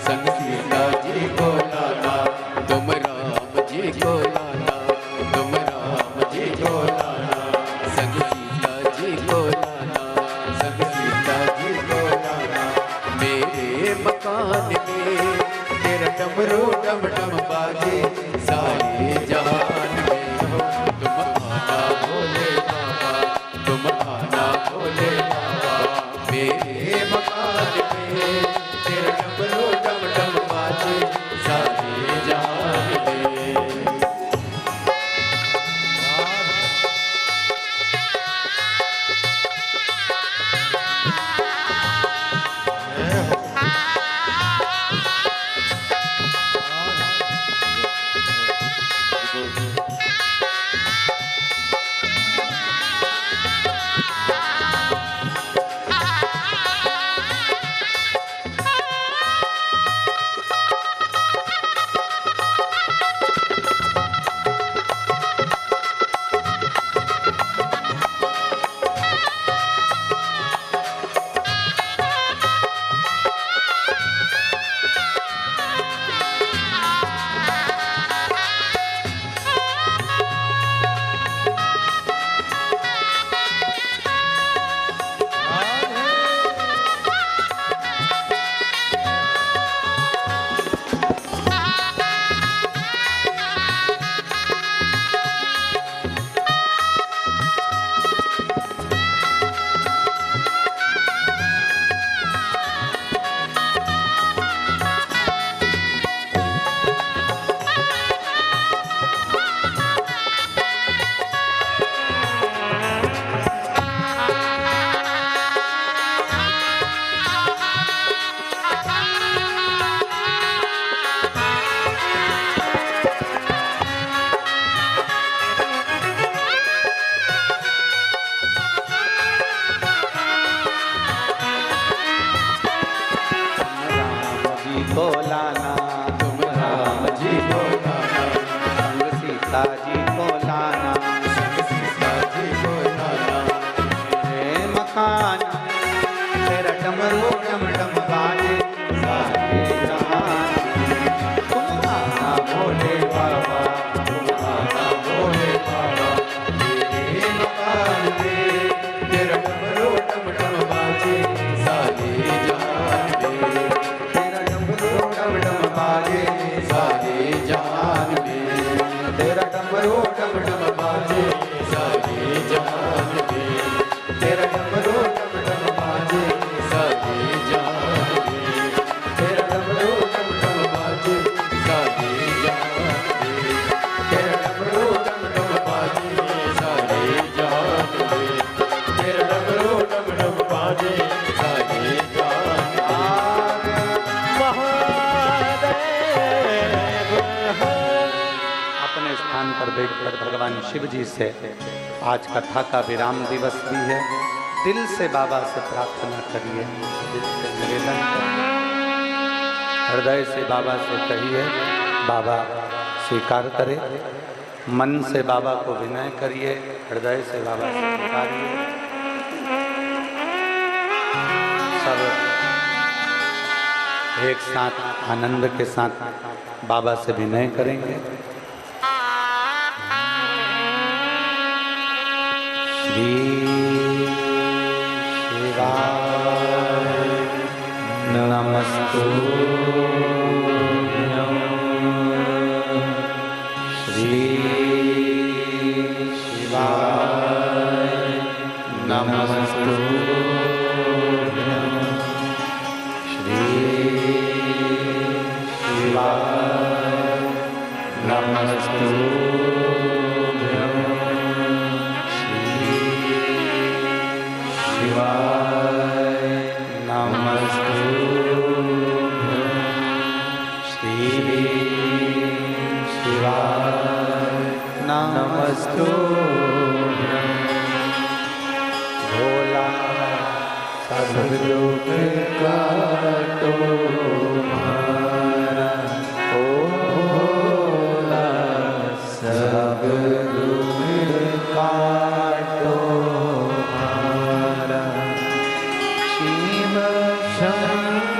संग सीता जी को लाना, तुम राम जी को लाना, तुम राम जी को लाना, संग सीता जी को लाना, संग सीता जी को लाना। मेरे मकान में तेरा डमरू डम डम बाजे, सारे जहान में हो तुम आना भोले बाबा, तुम आना भोले बाबा। मेरे मकान में तेरा डमरू डम डम बाजे, सारे जहान में। लाना, तुम राम जी को लाना, संग सीता जी को लाना, संग सीता जी को लाना। मेरे मकान तेरा डमरू डम डम बाजे, सारे जहान तुम आना भोले बाबा, तुम आना भोले बाबा। मेरे मकान में तेरा डमरू डम डम बाजे, सारे जहान में। तेरा डमरू डम डम बाजे, सारे जहान में। तेरा डमरू डम डम बाजे, सारे जहान में। तेरा डमरू डम डम बाजे, सारे जहान में। तेरा डमरू डम डम बाजे, सारे जहान में। तेरा डमरू डम डम बाजे, सारे जहान में। तेरा डमरू डम डम बाजे। सारे जहान अपने स्थान पर बैठकर भगवान शिव जी से आज कथा का विराम दिवस भी है। दिल से बाबा से प्रार्थना करिए, दिल से निवेदन करिए, हृदय से बाबा से कहिए, बाबा स्वीकार करे। मन से बाबा को विनय करिए, हृदय से बाबा से पुकारिए। सब एक साथ आनंद के साथ बाबा से विनय करेंगे। श्री शिवाय नमस्तुभ्यं, श्री शिवाय नमस्तुभ्यं, श्री शिवाय नमस्तुभ्यं, शिवाय नमस्तुभ्यं, श्री शिवाय नमस्तुभ्यं। भोला सब दुख काटो हमारा, ओ भोला सब दुख काटो हमारा। शिव शंकर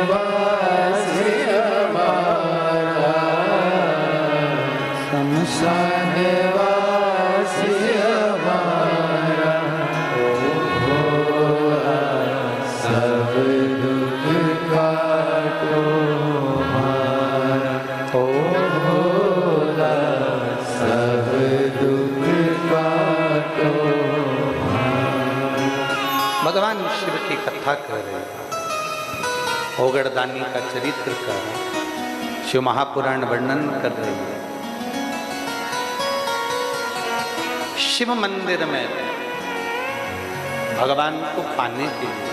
शमशानवासी हमारा, शमशानवासी हमारा, ओ भोला सब दुख काटो हमारा, ओ भोला सब दुख काटो। भगवान शिव की कथा कर रहे हैं, ओगड़दानी का चरित्र का शिव महापुराण वर्णन कर रहे हैं। शिव मंदिर में भगवान को पाने के लिए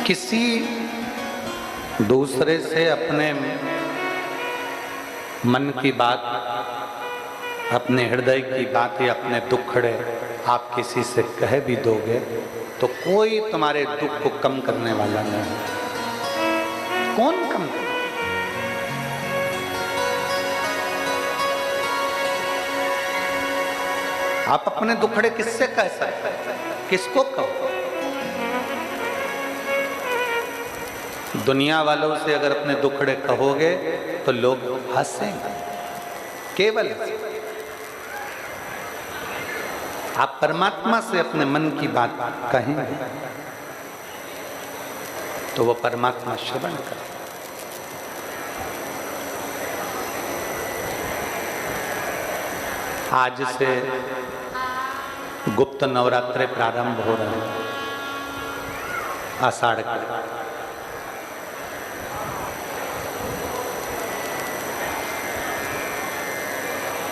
किसी दूसरे से अपने मन की बात, अपने हृदय की बात या अपने दुखड़े आप किसी से कह भी दोगे तो कोई तुम्हारे दुख को कम करने वाला नहीं है। कौन कम करे? आप अपने दुखड़े किससे कह सकते हैं? किसको कहो? दुनिया वालों से अगर अपने दुखड़े कहोगे तो लोग हंसेंगे, केवल हंसेंगे। आप परमात्मा से अपने मन की बात कहेंगे तो वो परमात्मा श्रवण करे। आज से गुप्त नवरात्रे प्रारंभ हो रहे हैं, आषाढ़ के।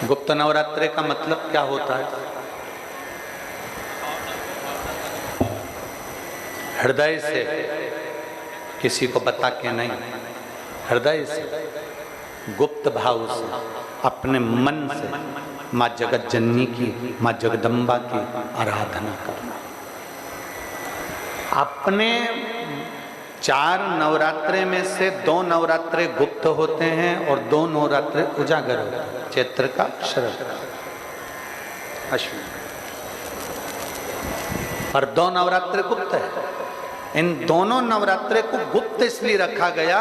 गुप्त नवरात्रे का मतलब क्या होता है? हृदय से, किसी को बता के नहीं, हृदय से, गुप्त भाव से, अपने मन से माँ जगत जननी की, माँ जगदम्बा की आराधना करना। अपने 4 नवरात्रे में से 2 नवरात्रे गुप्त होते हैं और 2 नवरात्रे उजागर होते हैं, चैत्र का, शरद का, अश्विन। और 2 नवरात्रे गुप्त है। इन दोनों नवरात्रे को गुप्त इसलिए रखा गया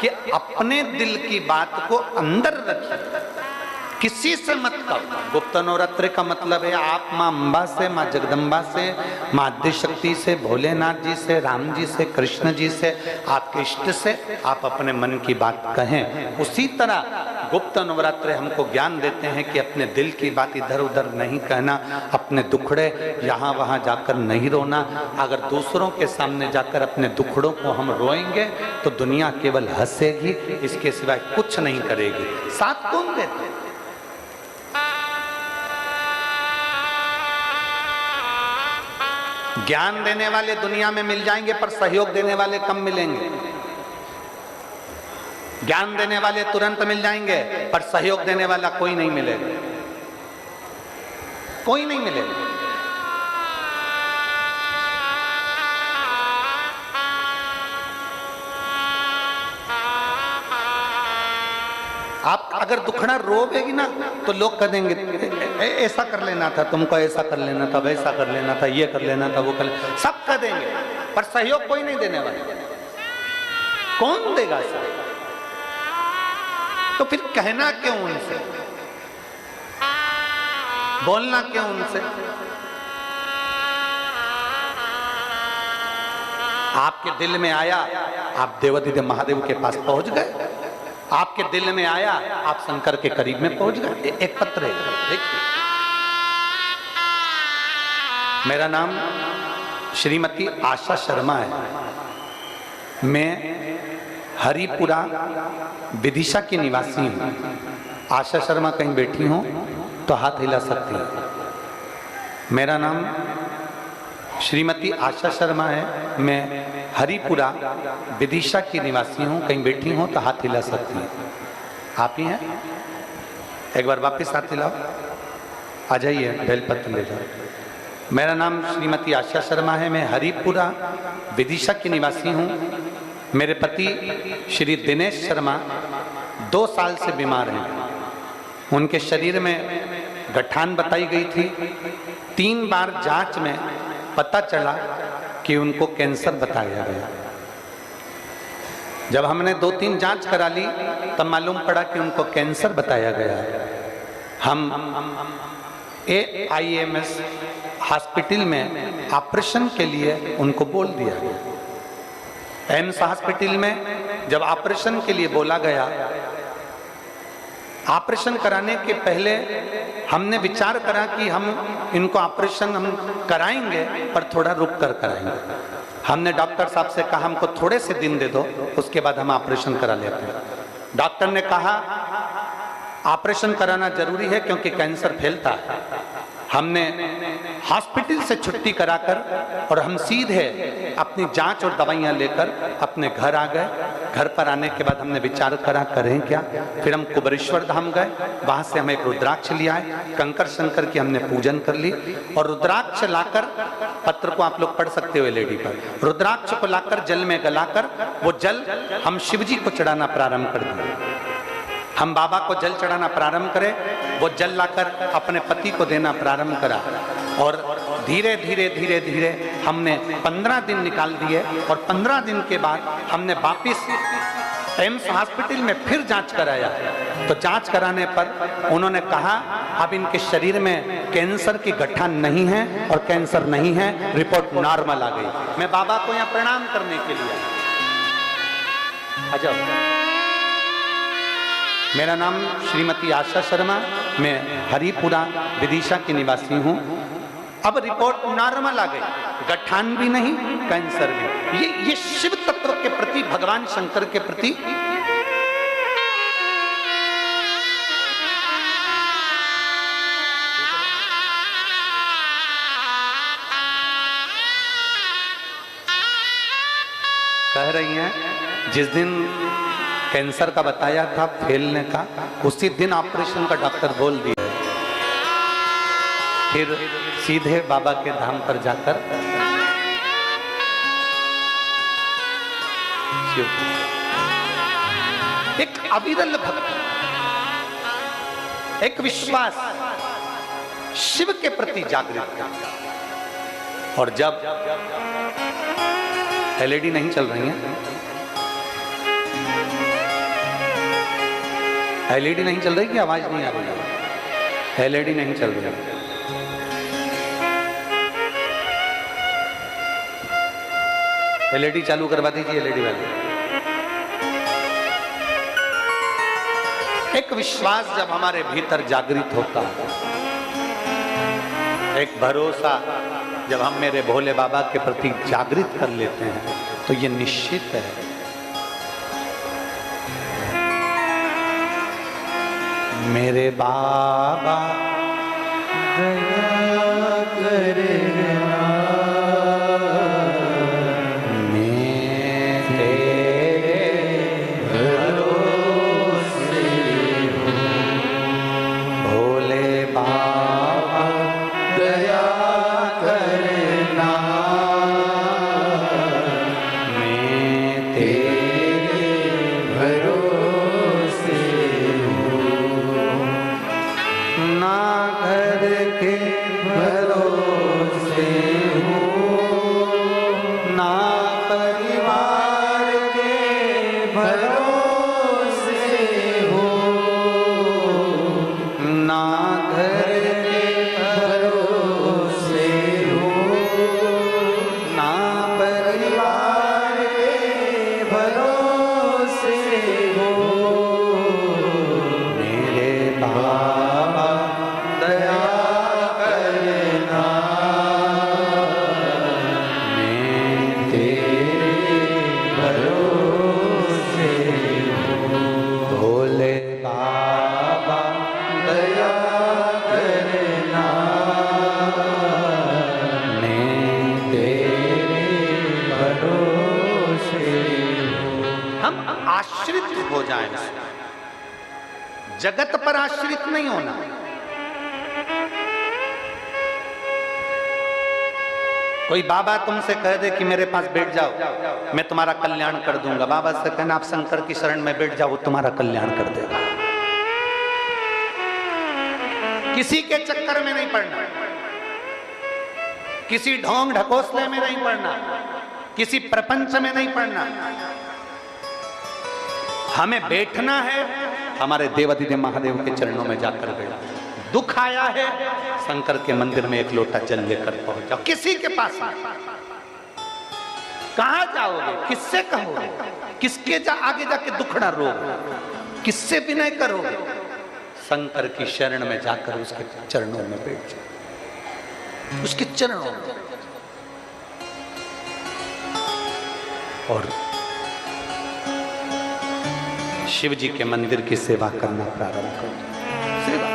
कि अपने दिल की बात को अंदर रखिए, किसी से मत कहो। गुप्त नवरात्रि का मतलब है आप माँ अम्बा से, माँ जगदम्बा से, माँ आदिशक्ति से, भोलेनाथ जी से, राम जी से, कृष्ण जी से, आपके इष्ट से आप अपने मन की बात कहें। उसी तरह गुप्त नवरात्रि हमको ज्ञान देते हैं कि अपने दिल की बात इधर उधर नहीं कहना, अपने दुखड़े यहाँ वहाँ जाकर नहीं रोना। अगर दूसरों के सामने जाकर अपने दुखड़ों को हम रोएंगे तो दुनिया केवल हंसेगी, इसके सिवाय कुछ नहीं करेगी। साथ कौन देते? ज्ञान देने वाले दुनिया में मिल जाएंगे पर सहयोग देने वाले कम मिलेंगे। ज्ञान देने वाले तुरंत मिल जाएंगे पर सहयोग देने वाला कोई नहीं मिलेगा, कोई नहीं मिलेगा। आप अगर दुखड़ा रोवेगी ना तो लोग कह देंगे ऐसा कर लेना था, तुमको ऐसा कर लेना था, वैसा कर लेना था, ये कर लेना था, वो कर लेना, सब कह देंगे पर सहयोग कोई नहीं देने वाला। कौन देगा सहयोग? तो फिर कहना क्यों उनसे, बोलना क्यों उनसे? आपके दिल में आया, आप देवाधिदेव महादेव के पास पहुंच गए। आपके दिल में आया, आप शंकर के करीब में पहुंच गए। एक पत्र है, देखिए। मेरा नाम श्रीमती आशा शर्मा है। मैं हरिपुरा विदिशा की निवासी हूँ। आशा शर्मा कहीं बैठी हो तो हाथ हिला सकती है। मेरा नाम श्रीमती आशा शर्मा है। मैं हरिपुरा विदिशा की निवासी हूँ। कहीं बैठी हूँ तो हाथ हिला सकती है। आप ही हैं? एक बार वापस हाथ हिलाओ। आ जाइए, बेलपत्र ले जाओ। मेरा नाम श्रीमती आशा शर्मा है। मैं हरिपुरा विदिशा की निवासी हूँ। मेरे पति श्री दिनेश शर्मा 2 साल से बीमार हैं। उनके शरीर में गठान बताई गई थी। 3 बार जांच में पता चला कि उनको कैंसर बताया गया। जब हमने 2-3 जांच करा ली तब मालूम पड़ा कि उनको कैंसर बताया गया। हम AIMS हॉस्पिटल में ऑपरेशन के लिए उनको बोल दिया गया। एम्स हॉस्पिटल में जब ऑपरेशन के लिए बोला गया, ऑपरेशन कराने के पहले हमने विचार करा कि हम इनको ऑपरेशन हम कराएंगे पर थोड़ा रुक कर कराएंगे। हमने डॉक्टर साहब से कहा हमको थोड़े से दिन दे दो, उसके बाद हम ऑपरेशन करा लेते हैं। डॉक्टर ने कहा ऑपरेशन कराना जरूरी है क्योंकि कैंसर फैलता है। हमने हॉस्पिटल से छुट्टी कराकर और हम सीधे अपनी जांच और दवाइयां लेकर अपने घर आ गए। घर पर आने के बाद हमने विचार करा करें क्या। फिर हम कुबेरेश्वर धाम गए, वहां से हम एक रुद्राक्ष ले आए, कंकर शंकर की हमने पूजन कर ली और रुद्राक्ष लाकर, पत्र को आप लोग पढ़ सकते हो लेडी पर, रुद्राक्ष को लाकर जल में गलाकर वो जल हम शिव जी को चढ़ाना प्रारंभ कर दिए। हम बाबा को जल चढ़ाना प्रारंभ करें, वो जल लाकर अपने पति को देना प्रारंभ करा और धीरे धीरे धीरे धीरे हमने 15 दिन निकाल दिए और 15 दिन के बाद हमने वापिस एम्स हॉस्पिटल में फिर जांच कराया। तो जांच कराने पर उन्होंने कहा अब इनके शरीर में कैंसर की गठान नहीं है और कैंसर नहीं है, रिपोर्ट नॉर्मल आ गई। मैं बाबा को यहाँ प्रणाम करने के लिए आ जाओ। मेरा नाम श्रीमती आशा शर्मा, मैं हरिपुरा विदिशा की निवासी हूँ। अब रिपोर्ट नॉर्मल आ गई, गठान भी नहीं, कैंसर भी। ये शिव तत्व के प्रति, भगवान शंकर के प्रति कह रही हैं। जिस दिन कैंसर का बताया था फैलने का, उसी दिन ऑपरेशन का डॉक्टर बोल दिया। फिर सीधे बाबा के धाम पर जाकर एक अविरल भक्ति, एक विश्वास शिव के प्रति जागृत कर। और जब LED नहीं चल रही है, LED नहीं चल रही कि आवाज नहीं आ रही है? LED नहीं चल रही है। LED चालू करवा दीजिए LED वाले। एक विश्वास जब हमारे भीतर जागृत होता है, एक भरोसा जब हम मेरे भोले बाबा के प्रति जागृत कर लेते हैं तो ये निश्चित है मेरे बाबा दया करना, मैं तेरे भरोसे हूँ। भोले बाबा दया करना, मैं तेरे भरोसे ना घर के भरोसे हूँ, ना परिवार के भरोसे हूँ, ना घर के भरोसे हूँ, ना परिवार के भरोसे हूँ। मेरे बाबा दया करना, मैं तेरे भरोसे हूँ। भोले बाबा दया करना, मैं तेरे भरोसे हूँ। हम आश्रित हो जाएं, जगत पर आश्रित नहीं होना। कोई बाबा तुमसे कह दे कि मेरे पास बैठ जाओ, मैं तुम्हारा कल्याण कर दूंगा, बाबा से कहना आप शंकर की शरण में बैठ जाओ, वो तुम्हारा कल्याण कर देगा। किसी के चक्कर में नहीं पड़ना, किसी ढोंग ढकोसले में नहीं पड़ना, किसी प्रपंच में नहीं पड़ना। हमें बैठना है हमारे देवाधिदेव महादेव के चरणों में जाकर बैठना। दुख आया है शंकर के मंदिर में एक लोटा जल लेकर पहुंच जाओ। किसी के पास कहां जाओगे, किससे कहोगे, किसके आगे जाके दुखड़ा रोगे, किससे विनय करोगे? शंकर की शरण में जाकर उसके चरणों में बैठ जाओ, उसके चरणों में। और शिव जी के मंदिर की सेवा करना प्रारंभ करो। सेवा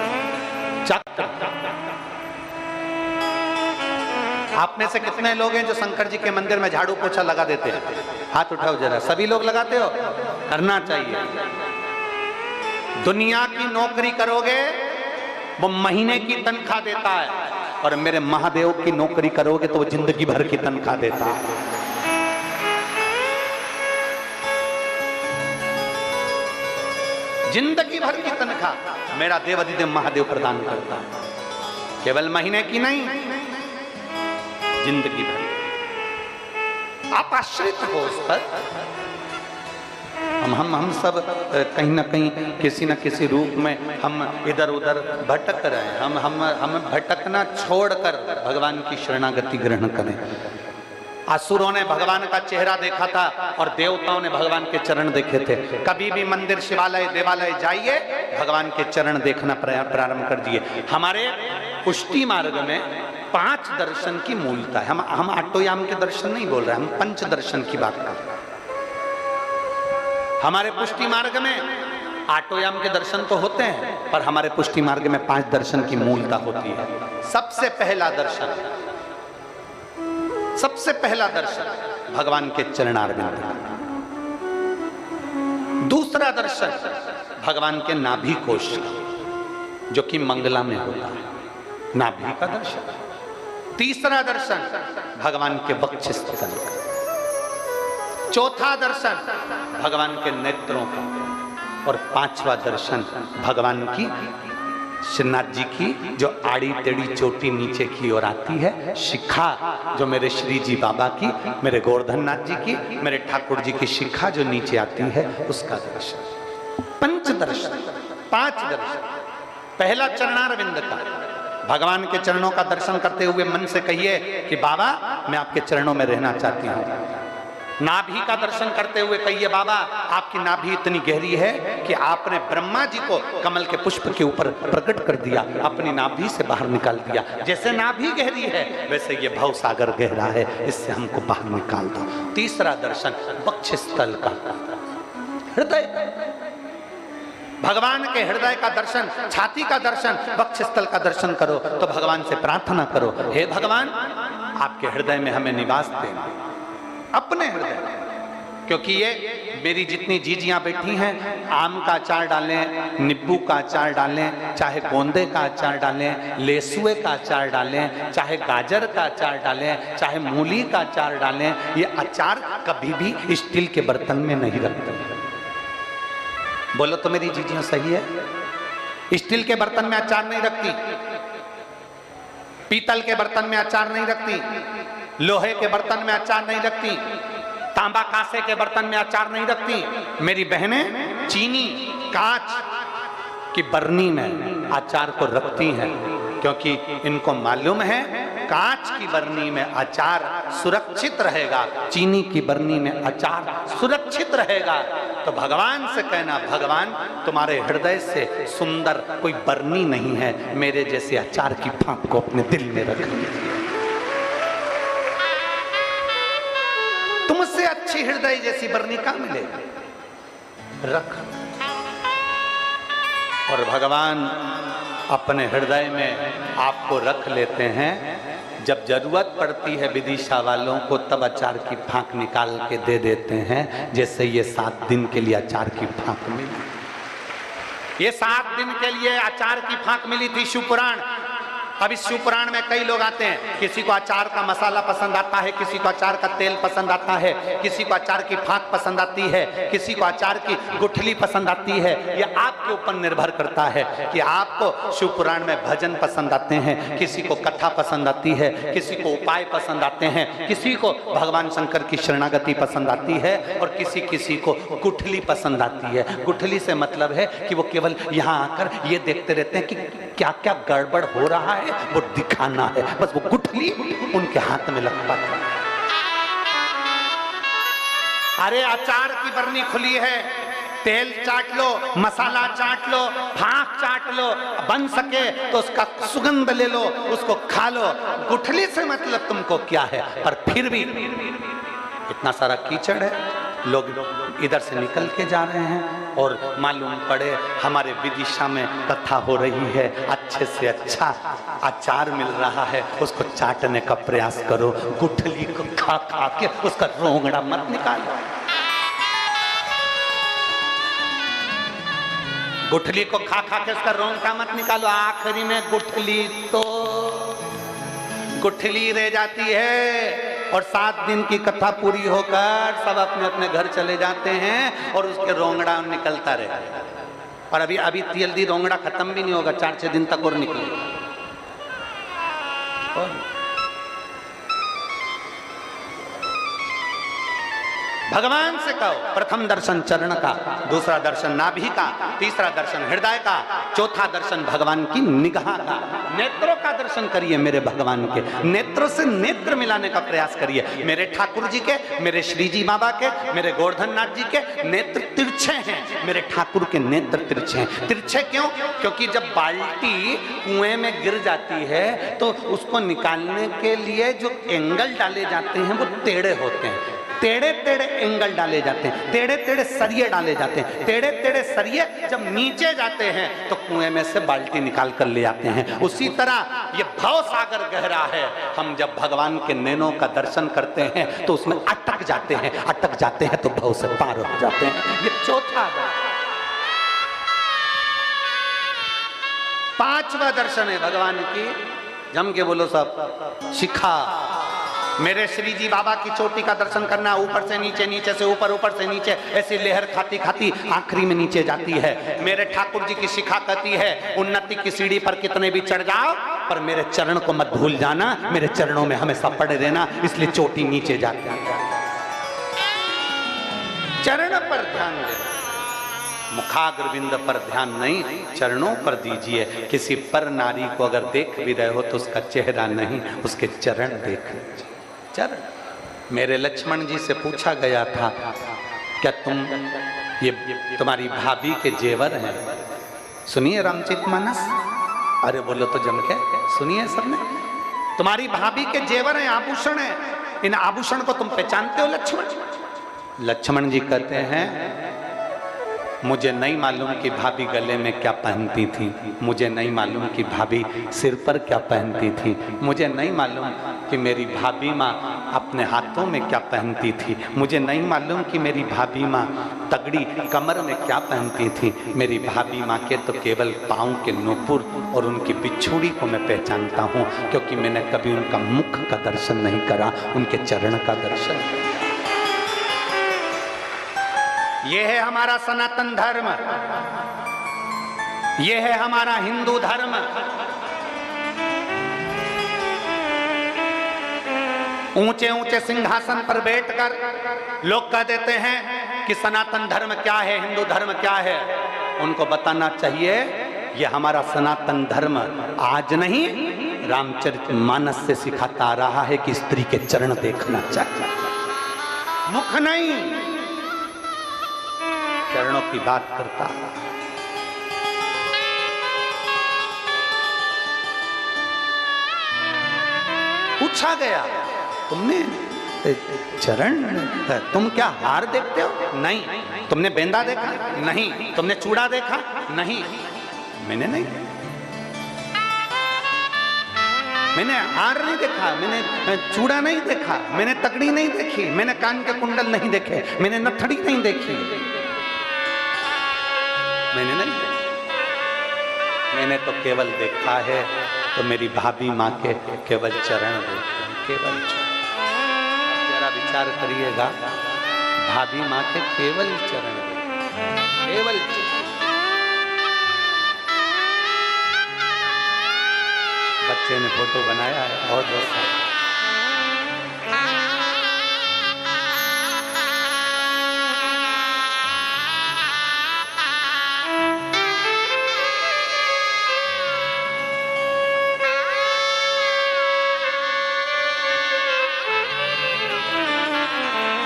आप में से कितने लोग हैं जो शंकर जी के मंदिर में झाड़ू पोछा लगा देते हैं? हाथ उठाओ जरा। सभी लोग लगाते हो? करना चाहिए। दुनिया की नौकरी करोगे वो महीने की तनख्वाह देता है, और मेरे महादेव की नौकरी करोगे तो वो जिंदगी भर की तनख्वाह देता है। जिंदगी भर की तनख्वाह मेरा देवाधिदेव महादेव प्रदान करता है, केवल महीने की नहीं, जिंदगी भर। आप आश्रित हो उस पर। हम सब कहीं ना कहीं किसी न किसी रूप में हम इधर उधर भटक रहे हैं। हम भटकना छोड़कर भगवान की शरणागति ग्रहण करें। असुरों ने भगवान का चेहरा देखा था और देवताओं ने भगवान के चरण देखे थे। कभी भी मंदिर, शिवालय, देवालय जाइए, भगवान के चरण देखना प्रारंभ कर दिए। हमारे पुष्टि मार्ग में 5 दर्शन की मूलता है। हम आटोयाम के दर्शन नहीं बोल रहे, हम पंच दर्शन की बात कर रहे हैं। हमारे पुष्टि मार्ग में आटोयाम के दर्शन तो होते हैं, पर हमारे पुष्टि मार्ग में 5 दर्शन की मूलता होती है। सबसे पहला दर्शन भगवान के चरणारविंद का। दूसरा दर्शन भगवान के नाभि कोश का, जो कि मंगला में होता है, नाभि का दर्शन। तीसरा दर्शन भगवान के वक्षस्थल का। चौथा दर्शन भगवान के नेत्रों का। और 5वां दर्शन भगवान की, श्रीनाथ जी की जो आड़ी टेढ़ी चोटी नीचे की ओर आती है, शिखा जो मेरे श्री जी बाबा की, मेरे गोवर्धन नाथ जी की, मेरे ठाकुर जी की शिखा जो नीचे आती है, उसका दर्शन। 5 दर्शन। पहला चरणारविंद का। भगवान के चरणों का दर्शन करते हुए मन से कहिए कि बाबा मैं आपके चरणों में रहना चाहती हूँ। नाभि का दर्शन करते हुए कहिए बाबा आपकी नाभि इतनी गहरी है कि आपने ब्रह्मा जी को कमल के पुष्प के ऊपर प्रकट कर दिया, अपनी नाभि से बाहर निकाल दिया। जैसे नाभि गहरी है वैसे ये भव सागर गहरा है, इससे हमको बाहर निकाल दो। तीसरा दर्शन वक्षस्थल का, हृदय। भगवान के हृदय का दर्शन, छाती का दर्शन, वक्षस्थल का दर्शन करो तो भगवान से प्रार्थना करो, हे भगवान आपके हृदय में हमें निवास देना, अपने हृदय। क्योंकि ये मेरी जितनी जीजियां बैठी हैं, आम का अचार डालें, नींबू का अचार डालें, चाहे गोंदे का अचार डालें, लेसुए का अचार डालें, चाहे गाजर का अचार डालें, चाहे मूली का अचार डालें, ये अचार कभी भी स्टील के बर्तन में नहीं रखते। बोलो तो मेरी जीजियां सही है? स्टील के बर्तन में अचार नहीं रखती, पीतल के बर्तन में अचार नहीं रखती, लोहे के बर्तन में अचार नहीं रखती, तांबा कांसे के बर्तन में अचार नहीं रखती। मेरी बहनें चीनी कांच की बरनी में अचार को रखती हैं, क्योंकि इनको मालूम है कांच की बरनी में अचार सुरक्षित रहेगा, चीनी की बरनी में अचार सुरक्षित रहेगा। तो भगवान से कहना, भगवान तुम्हारे हृदय से सुंदर कोई बरनी नहीं है, मेरे जैसे अचार की फांक को अपने दिल में रख लीजिए। तुमसे अच्छी हृदय जैसी बरनी कहां मिलेगी? रख। और भगवान अपने हृदय में आपको रख लेते हैं। जब जरूरत पड़ती है विदिशा वालों को, तब अचार की फांक निकाल के दे देते हैं। जैसे ये 7 दिन के लिए अचार की फांक मिली, ये 7 दिन के लिए अचार की फांक मिली थी। शिवपुराण अब इस शिव पुराण में कई लोग आते हैं, किसी को अचार का मसाला पसंद आता है, किसी को अचार का तेल पसंद आता है, किसी को अचार की फाक पसंद आती है, किसी को अचार की गुठली पसंद आती है। यह आपके ऊपर निर्भर करता है कि आपको शिव पुराण में भजन पसंद आते हैं, किसी को कथा पसंद आती है, किसी को उपाय पसंद आते हैं, किसी को भगवान शंकर की शरणागति पसंद आती है और किसी को गुठली पसंद आती है। गुठली से मतलब है कि वो केवल यहाँ आकर ये देखते रहते हैं कि क्या क्या गड़बड़ हो रहा है, वो दिखाना है, बस वो गुठली उनके हाथ में लग पाता है। अरे अचार की बरनी खुली है, तेल चाट लो, मसाला चाट लो, फाक चाट लो, बन सके तो उसका सुगंध ले लो, उसको खा लो। गुठली से मतलब तुमको क्या है? पर फिर भी इतना सारा कीचड़ है, लोग इधर से निकल के जा रहे हैं और मालूम पड़े हमारे विदिशा में कथा हो रही है, अच्छे से अच्छा अचार मिल रहा है, उसको चाटने का प्रयास करो, गुठली को खा खा के उसका रोंगड़ा मत निकालो। गुठली को खा खा के उसका रोंगटा मत निकालो, आखिरी में गुठली रह जाती है और 7 दिन की कथा पूरी होकर सब अपने अपने घर चले जाते हैं और उसके रोंगड़ा निकलता रहता है। और अभी जल्दी रोंगड़ा खत्म भी नहीं होगा, 4-6 दिन तक और निकलेगा। भगवान से कहो, प्रथम दर्शन चरण का, दूसरा दर्शन नाभि का, तीसरा दर्शन हृदय का, चौथा दर्शन भगवान की निगाह का। नेत्रों का दर्शन करिए मेरे भगवान के, नेत्रों से नेत्र मिलाने का प्रयास करिए। मेरे ठाकुर जी के, मेरे श्री जी बाबा के, मेरे गोवर्धन नाथ जी के नेत्र तिरछे हैं, मेरे ठाकुर के नेत्र तिरछे हैं। तिरछे क्यों? क्योंकि जब बाल्टी कुएं में गिर जाती है तो उसको निकालने के लिए जो एंगल डाले जाते हैं वो टेढ़े होते हैं, टेढ़े टेढ़े एंगल डाले जाते हैं, टेढ़े टेढ़े सरिये डाले जाते हैं। टेढ़े टेढ़े सरिये जब नीचे जाते हैं तो कुएं में से बाल्टी निकाल कर ले आते हैं। उसी तरह ये भव सागर गहरा है, हम जब भगवान के नैनों का दर्शन करते हैं तो उसमें अटक जाते हैं तो भव से पार हो जाते हैं। ये चौथा दर्शन। 5वां दर्शन है भगवान की, जम के बोलो सब, शिखा। मेरे श्री जी बाबा की चोटी का दर्शन करना, ऊपर से नीचे, नीचे से ऊपर, ऊपर से नीचे, ऐसी लहर खाती खाती आखिरी में नीचे जाती है। मेरे ठाकुर जी की शिखा कहती है उन्नति की सीढ़ी पर कितने भी चढ़ जाओ पर मेरे चरण को मत भूल जाना, मेरे चरणों में हमेशा पड़े रहना, इसलिए चोटी नीचे जाती है। चरण पर ध्यान देना, मुखाग्रविंद पर ध्यान नहीं, चरणों पर दीजिए। किसी पर नारी को अगर देख भी रहे हो तो उसका चेहरा नहीं, उसके चरण देख लीजिए। चरण। मेरे लक्ष्मण जी से पूछा गया था क्या ये तुम्हारी भाभी के जेवर हैं? सुनिए रामचरितमानस, अरे बोलो तो जम के सुनिए सबने। तुम्हारी भाभी के जेवर हैं, आभूषण हैं, इन आभूषण को तुम पहचानते हो लक्ष्मण? लक्ष्मण जी कहते हैं मुझे नहीं मालूम कि भाभी गले में क्या पहनती थी, मुझे नहीं मालूम कि भाभी सिर पर क्या पहनती थी, मुझे नहीं मालूम कि मेरी भाभी माँ अपने हाथों में क्या पहनती थी, मुझे नहीं मालूम कि मेरी भाभी माँ तगड़ी कमर में क्या पहनती थी। मेरी भाभी माँ के तो केवल पाँव के नूपुर और उनकी बिछुड़ी को मैं पहचानता हूँ, क्योंकि मैंने कभी उनका मुख का दर्शन नहीं करा, उनके चरण का दर्शन। ये है हमारा सनातन धर्म, ये है हमारा हिंदू धर्म। ऊंचे ऊंचे सिंहासन पर बैठकर लोग कह देते हैं कि सनातन धर्म क्या है, हिंदू धर्म क्या है। उनको बताना चाहिए ये हमारा सनातन धर्म आज नहीं, रामचरितमानस से सिखाता आ रहा है कि स्त्री के चरण देखना चाहिए, मुख नहीं, चरणों की बात करता। पूछा गया तुमने चरण, तुम क्या हार देखते हो? नहीं। तुमने बेंदा देखा? नहीं। तुमने चूड़ा देखा? नहीं। मैंने नहीं, मैंने हार नहीं देखा, मैंने चूड़ा नहीं देखा, मैंने तकड़ी नहीं देखी, मैंने कान के कुंडल नहीं देखे, मैंने नथड़ी नहीं देखी, मैंने नहीं, मैंने तो केवल देखा है तो मेरी भाभी माँ के केवल चरण देखें, केवल चरण। जरा विचार करिएगा, भाभी माँ के केवल चरण देखें, केवल चरण। बच्चे ने फोटो बनाया है, बहुत बहुत सारा।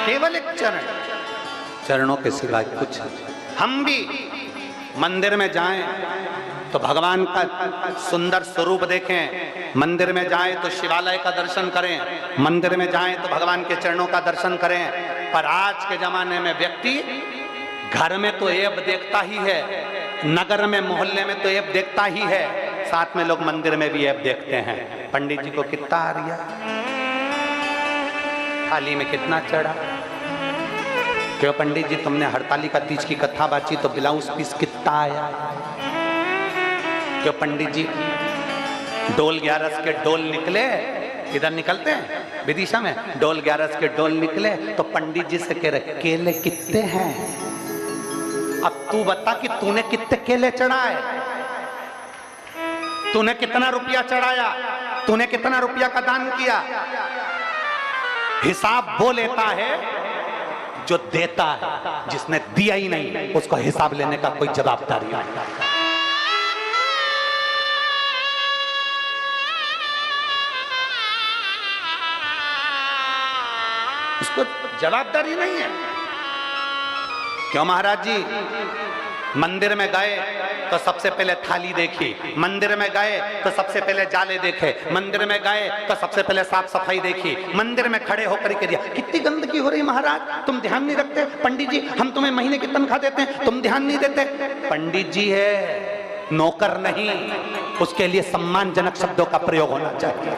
केवल एक चरण, चरणों के सिवाय कुछ नहीं। हम भी मंदिर में जाएं तो भगवान का सुंदर स्वरूप देखें, मंदिर में जाएं तो शिवालय का दर्शन करें, मंदिर में जाएं तो भगवान के चरणों का दर्शन करें। पर आज के जमाने में व्यक्ति घर में तो ऐब देखता ही है, नगर में मोहल्ले में तो ऐब देखता ही है, साथ में लोग मंदिर में भी ऐब देखते हैं। पंडित जी को कितना आ रहा, थाली में कितना चढ़ा। क्यों पंडित जी तुमने हड़तालिका तीज की कथा बाची तो ब्लाउज पीस कितना आया। क्यों पंडित जी डोल 11 के डोल निकले, इधर निकलते हैं विदिशा में, डोल 11 के डोल निकले तो पंडित जी से कह रहे केले कितने हैं। अब तू बता कि तूने कितने केले चढ़ाए, तूने कितना रुपया चढ़ाया, तूने कितना रुपया का दान किया। हिसाब वो लेता है जो देता है, जिसने दिया ही नहीं उसको हिसाब लेने का कोई जवाबदारी नहीं। उसको जवाबदारी नहीं है। क्यों महाराज जी, मंदिर में गए तो सबसे पहले थाली देखी, मंदिर में गए तो सबसे पहले जाले देखे, मंदिर में गए तो सबसे पहले साफ सफाई देखी, मंदिर में खड़े होकर के दिया। कितनी गंदगी हो रही महाराज, तुम ध्यान नहीं रखते। पंडित जी हम तुम्हें महीने की तनख्वाह देते हैं, तुम ध्यान नहीं देते। पंडित जी है, नौकर नहीं, उसके लिए सम्मानजनक शब्दों का प्रयोग होना चाहिए।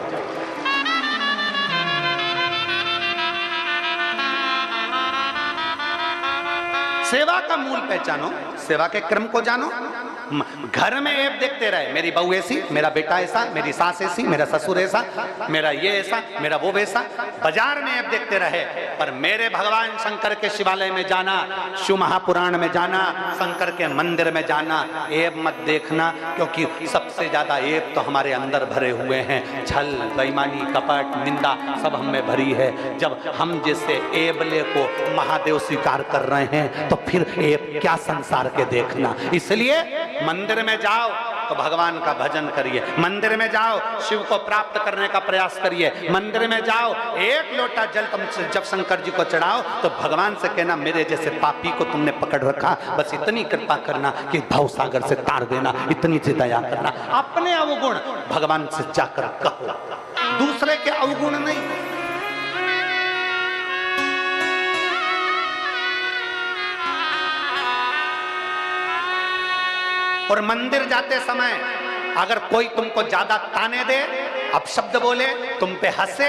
सेवा का मूल पहचानो, सेवा के क्रम को जानो। घर में ऐब देखते रहे, मेरी बहू ऐसी, मेरा बेटा ऐसा, मेरी सास ऐसी, मेरा ससुर ऐसा, मेरा ये ऐसा, मेरा वो वैसा, बाजार में ऐब देखते रहे। पर मेरे भगवान शंकर के शिवालय में जाना, शिव महापुराण में जाना, शंकर के मंदिर में जाना, ऐब मत देखना। क्योंकि सबसे ज्यादा ऐब तो हमारे अंदर भरे हुए हैं। छल, बेईमानी, कपट, निंदा सब हम में भरी है। जब हम जैसे ऐबले को महादेव स्वीकार कर रहे हैं तो फिर ऐब क्या संसार के देखना। इसलिए मंदिर में जाओ तो भगवान का भजन करिए, मंदिर में जाओ शिव को प्राप्त करने का प्रयास करिए, मंदिर में जाओ एक लोटा जल तुम जब शंकर जी को चढ़ाओ तो भगवान से कहना मेरे जैसे पापी को तुमने पकड़ रखा, बस इतनी कृपा करना कि भव सागर से तार देना, इतनी सी दया करना। अपने अवगुण भगवान से जाकर कहो, दूसरे के अवगुण नहीं। और मंदिर जाते समय अगर कोई तुमको ज्यादा ताने दे, अपशब्द बोले, तुम पे हंसे,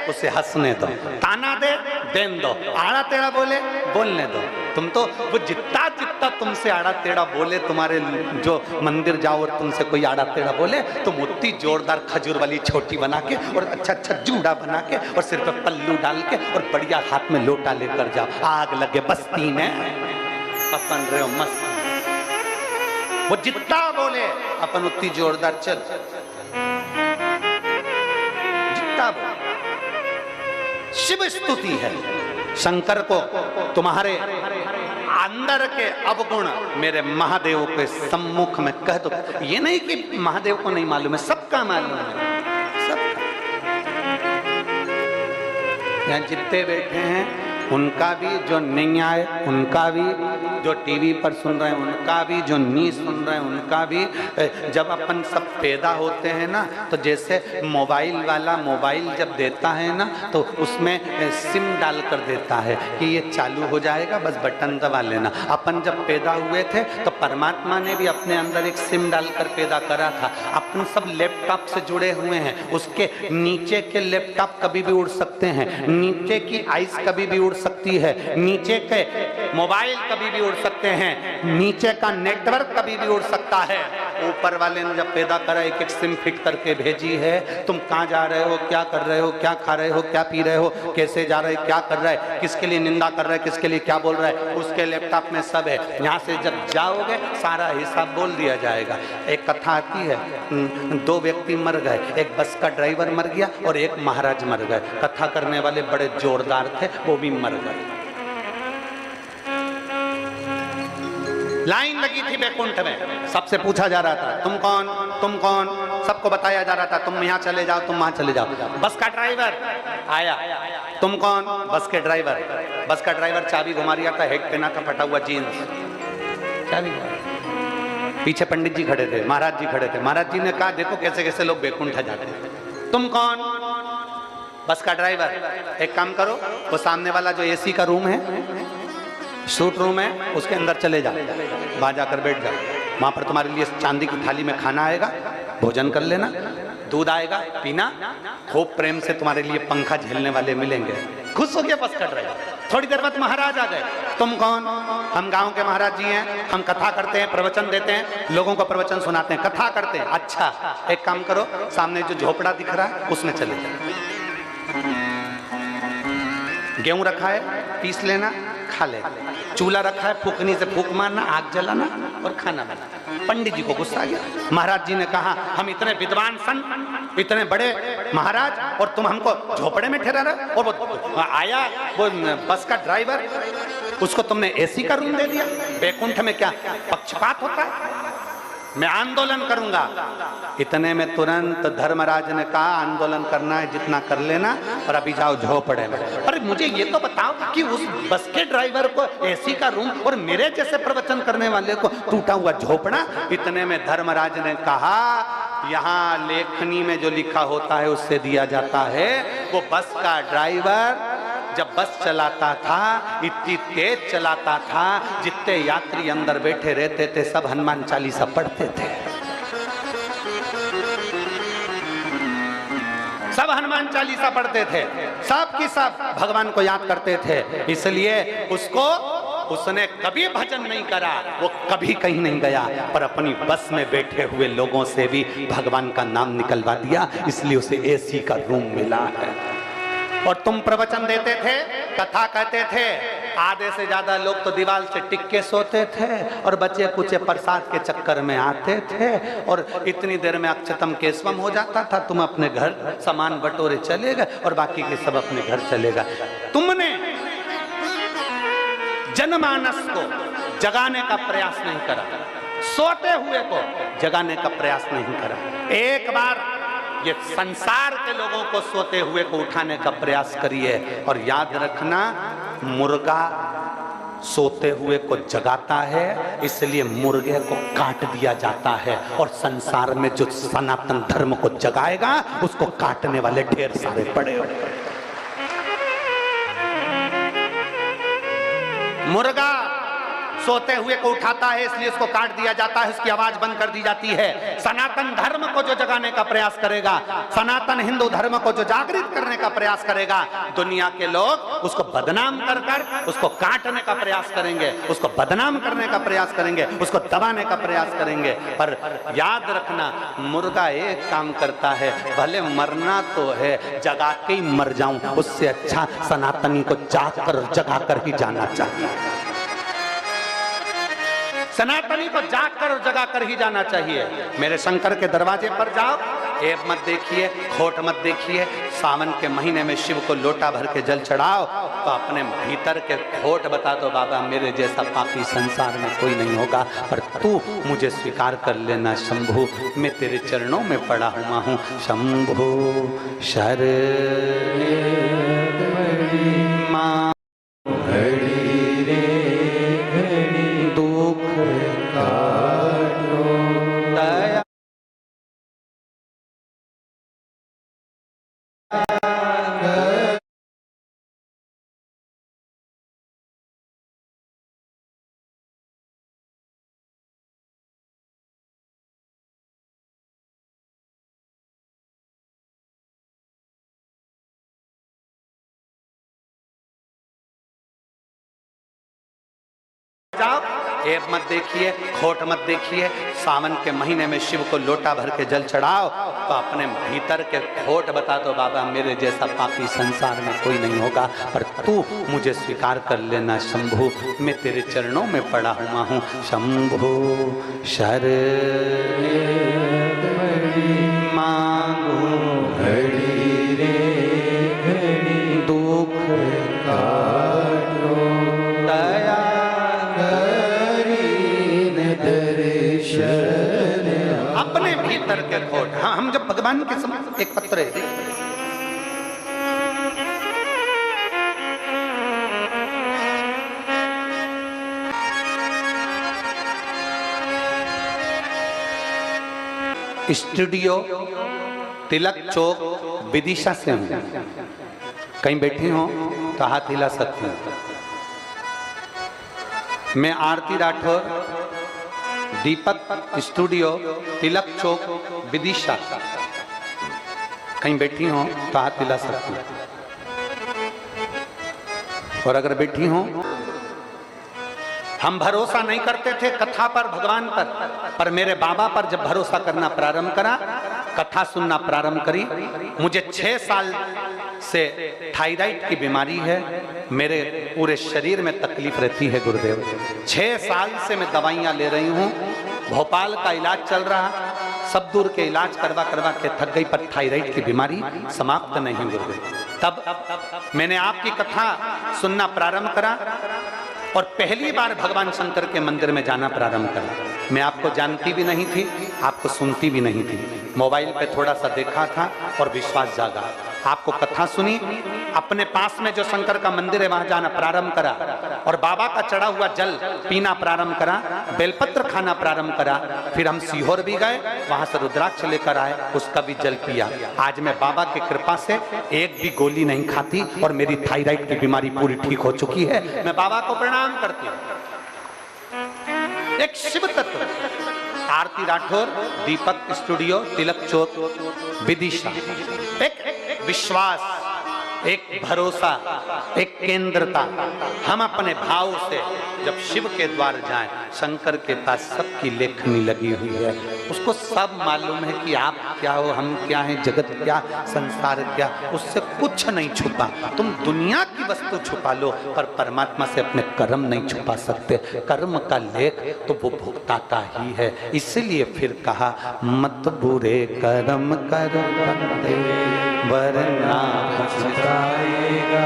उसे हंसने दो, ताना दे, देन दो, आड़ा टेढ़ा बोले, बोलने दो। तुम तो वो जितना जितना तुमसे आड़ा टेढ़ा बोले, तुम्हारे जो मंदिर जाओ और तुमसे कोई आड़ा टेढ़ा बोले, तुम उतनी जोरदार खजूर वाली छोटी बना के और अच्छा अच्छा जूड़ा बना के और सिर पे पल्लू डाल के और बढ़िया हाथ में लोटा लेकर जाओ। आग लगे बस्ती में अपन रहे हो मस्त। वो जितना बोले अपन उतनी जोरदार चल, जितना बोले। शिव स्तुति है, शंकर को तुम्हारे अंदर के अवगुण मेरे महादेव के सम्मुख में कह दो। ये नहीं कि महादेव को नहीं मालूम है, सबका मालूम है, सबका। यहाँ जितने बैठे हैं उनका भी, जो नहीं आए उनका भी, जो टीवी पर सुन रहे हैं उनका भी, जो नहीं सुन रहे हैं उनका भी। जब अपन सब पैदा होते हैं ना, तो जैसे मोबाइल वाला मोबाइल जब देता है ना तो उसमें सिम डाल कर देता है कि ये चालू हो जाएगा, बस बटन दबा लेना। अपन जब पैदा हुए थे तो परमात्मा ने भी अपने अंदर एक सिम डालकर पैदा करा था। अपन सब लैपटॉप से जुड़े हुए हैं, उसके नीचे के लैपटॉप कभी भी उड़ सकते हैं, नीचे की आइस कभी भी उड़ सकती है, नीचे के मोबाइल कभी भी उड़ सकते हैं, नीचे का नेटवर्क कभी भी उड़ सकता है। ऊपर वाले ने जब पैदा करा एक एक सिम फिट करके भेजी है। तुम कहाँ जा रहे हो, क्या कर रहे हो, क्या खा रहे हो, क्या पी रहे हो, कैसे जा रहे हो, क्या कर रहे है, किसके लिए निंदा कर रहे है, किसके लिए क्या बोल रहा है, उसके लैपटॉप में सब है। यहाँ से जब जाओगे सारा हिसाब बोल दिया जाएगा। एक कथा आती है, दो व्यक्ति मर गए, एक बस का ड्राइवर मर गया और एक महाराज मर गए। कथा करने वाले बड़े जोरदार थे, वो भी मर गए। लाइन लगी थी बैकुंठ में, सबसे पूछा जा रहा था तुम कौन, तुम कौन, सबको बताया जा रहा था तुम यहाँ चले जाओ, तुम वहां चले जाओ। बस का ड्राइवर आया, तुम कौन, बस के ड्राइवर। बस का ड्राइवर चाबी घुमा रिया था, हेड पहना था, फटा हुआ जीन्स, चाबी। पीछे पंडित जी खड़े थे, महाराज जी खड़े थे। महाराज जी ने कहा देखो कैसे कैसे लोग बैकुंठ जाते हैं। तुम कौन, बस का ड्राइवर। एक काम करो, वो सामने वाला जो एसी का रूम है, सूट रूम है, उसके अंदर चले जाओ, वहां जाकर बैठ जाओ। वहां पर तुम्हारे लिए चांदी की थाली में खाना आएगा, भोजन कर लेना, दूध आएगा पीना, खूब प्रेम से तुम्हारे लिए पंखा झेलने वाले मिलेंगे। खुश हो गया बस कर रहे। थोड़ी देर बाद महाराज आ गए। तुम कौन, हम गांव के महाराज जी हैं, हम कथा करते हैं, प्रवचन देते हैं, लोगों को प्रवचन सुनाते हैं, कथा करते हैं। अच्छा एक काम करो, सामने जो झोपड़ा दिख रहा है उसमें चले जाओ, गेहूं रखा है पीस लेना, खा ले। चूल्हा रखा है, फूकनी से फूक मारना, आग जलाना और खाना बनाना। पंडित जी को गुस्सा आ गया। महाराज जी ने कहा हम इतने विद्वान संत, इतने बड़े महाराज, और तुम हमको झोपड़े में ठहरा रहे। और वो आया वो बस का ड्राइवर, उसको तुमने एसी का रूम दे दिया। बैकुंठ में क्या पक्षपात होता है? मैं आंदोलन करूंगा। इतने में तुरंत धर्मराज ने कहा आंदोलन करना है जितना कर लेना, और अभी जाओ झोपड़े में। अरे मुझे ये तो बताओ कि उस बस के ड्राइवर को एसी का रूम और मेरे जैसे प्रवचन करने वाले को टूटा हुआ झोपड़ा। इतने में धर्मराज ने कहा यहाँ लेखनी में जो लिखा होता है उससे दिया जाता है। वो बस का ड्राइवर जब बस चलाता था इतनी तेज चलाता था, जितने यात्री अंदर बैठे रहते थे सब हनुमान चालीसा पढ़ते थे, सब हनुमान चालीसा पढ़ते थे, सब की सब भगवान को याद करते थे। इसलिए उसने कभी भजन नहीं करा, वो कभी कहीं नहीं गया, पर अपनी बस में बैठे हुए लोगों से भी भगवान का नाम निकलवा दिया, इसलिए उसे एसी का रूम मिला है। और तुम प्रवचन देते थे, कथा कहते थे, आधे से ज्यादा लोग तो दीवार से टिक के सोते थे और बच्चे कुछ प्रसाद के चक्कर में आते थे, और इतनी देर में अक्षतम केशवम हो जाता था। तुम अपने घर सामान बटोरे चले गए और बाकी के सब अपने घर चले गए। तुमने जनमानस को जगाने का प्रयास नहीं करा, सोते हुए को जगाने का प्रयास नहीं करा। एक बार ये संसार के लोगों को सोते हुए को उठाने का प्रयास करिए। और याद रखना, मुर्गा सोते हुए को जगाता है, इसलिए मुर्गे को काट दिया जाता है। और संसार में जो सनातन धर्म को जगाएगा उसको काटने वाले ढेर सारे पड़े हुए। मुर्गा सोते हुए को उठाता है, इसलिए उसको काट दिया जाता है, उसकी आवाज बंद कर दी जाती है। सनातन धर्म को जो जगाने का प्रयास करेगा, सनातन हिंदू धर्म को जो जागृत करने का प्रयास करेगा, दुनिया के लोग उसको बदनाम कर कर उसको काटने का प्रयास करेंगे, उसको बदनाम करने का प्रयास करेंगे, उसको दबाने का प्रयास करेंगे। पर याद रखना, मुर्गा एक काम करता है, भले मरना तो है, जगा के ही मर जाऊं उससे अच्छा सनातनी को जाकर जगा कर ही जाना चाहिए। सनातनी को जाग कर और जगा कर ही जाना चाहिए। मेरे शंकर के दरवाजे पर जाओ, ऐब मत देखिए, खोट मत देखिए। सावन के महीने में शिव को लोटा भर के जल चढ़ाओ तो अपने भीतर के खोट बता दो, बाबा मेरे जैसा पापी संसार में कोई नहीं होगा, पर तू मुझे स्वीकार कर लेना शंभु, मैं तेरे चरणों में पड़ा हुआ हूँ। शंभु शरण मां जाओ, ऐब मत देखिए, खोट मत देखिए। सावन के महीने में शिव को लोटा भर के जल चढ़ाओ तो अपने भीतर के खोट बता दो, बाबा मेरे जैसा पापी संसार में कोई नहीं होगा, पर तू मुझे स्वीकार कर लेना शंभु, मैं तेरे चरणों में पड़ा हुआ हूँ। शंभु शरण मांगो घड़ी रे घड़ी दुख काटो, दया करीन दर्शन। अपने भीतर के खोट। हाँ, हम जब भगवान के समक्ष एक पत्र है, स्टूडियो तिलक चौक विदिशा से हूं। कहीं बैठी हो तो हाथ हिला सकते हैं। मैं आरती राठौर, दीपक स्टूडियो तिलक चौक विदिशा, कहीं बैठी हो तो हाथ हिला सकती हैं। और अगर बैठी हो, हम भरोसा नहीं करते थे कथा पर, भगवान पर मेरे बाबा पर जब भरोसा करना प्रारंभ करा, कथा सुनना प्रारंभ करी। मुझे 6 साल से थायराइड की बीमारी है, मेरे पूरे शरीर में तकलीफ रहती है गुरुदेव। 6 साल से मैं दवाइयां ले रही हूं, भोपाल का इलाज चल रहा, सब दूर के इलाज करवा करवा के थक गई, पर थायराइड की बीमारी समाप्त नहीं गुरुदेव। तब मैंने आपकी कथा सुनना प्रारंभ करा और पहली बार भगवान शंकर के मंदिर में जाना प्रारंभ करा। मैं आपको जानती भी नहीं थी, आपको सुनती भी नहीं थी, मोबाइल पे थोड़ा सा देखा था और विश्वास जागा। आपको कथा सुनी, अपने पास में जो शंकर का मंदिर है वहां जाना प्रारंभ करा और बाबा का चढ़ा हुआ जल पीना प्रारंभ करा, बेलपत्र खाना प्रारंभ करा। फिर हम सीहोर भी गए, वहां से रुद्राक्ष लेकर आए, उसका भी जल पिया। आज मैं बाबा की कृपा से एक भी गोली नहीं खाती और मेरी थायराइड की बीमारी पूरी ठीक हो चुकी है। मैं बाबा को प्रणाम करती हूँ। एक शिव तत्व, आरती राठौर, दीपक स्टूडियो तिलक चौक विदिशा। एक विश्वास, एक भरोसा, एक केंद्रता। हम अपने भाव से जब शिव के द्वार जाएं, शंकर के पास सबकी लेखनी लगी हुई है, उसको सब मालूम है कि आप क्या हो, हम क्या हैं, जगत क्या, संसार क्या, उससे कुछ नहीं छुपा। तुम दुनिया की वस्तु छुपा लो पर परमात्मा से अपने कर्म नहीं छुपा सकते। कर्म का लेख तो वो भुगताता ही है। इसलिए फिर कहा, मत बुरे कर्म करो बंदे वरना पछताएगा,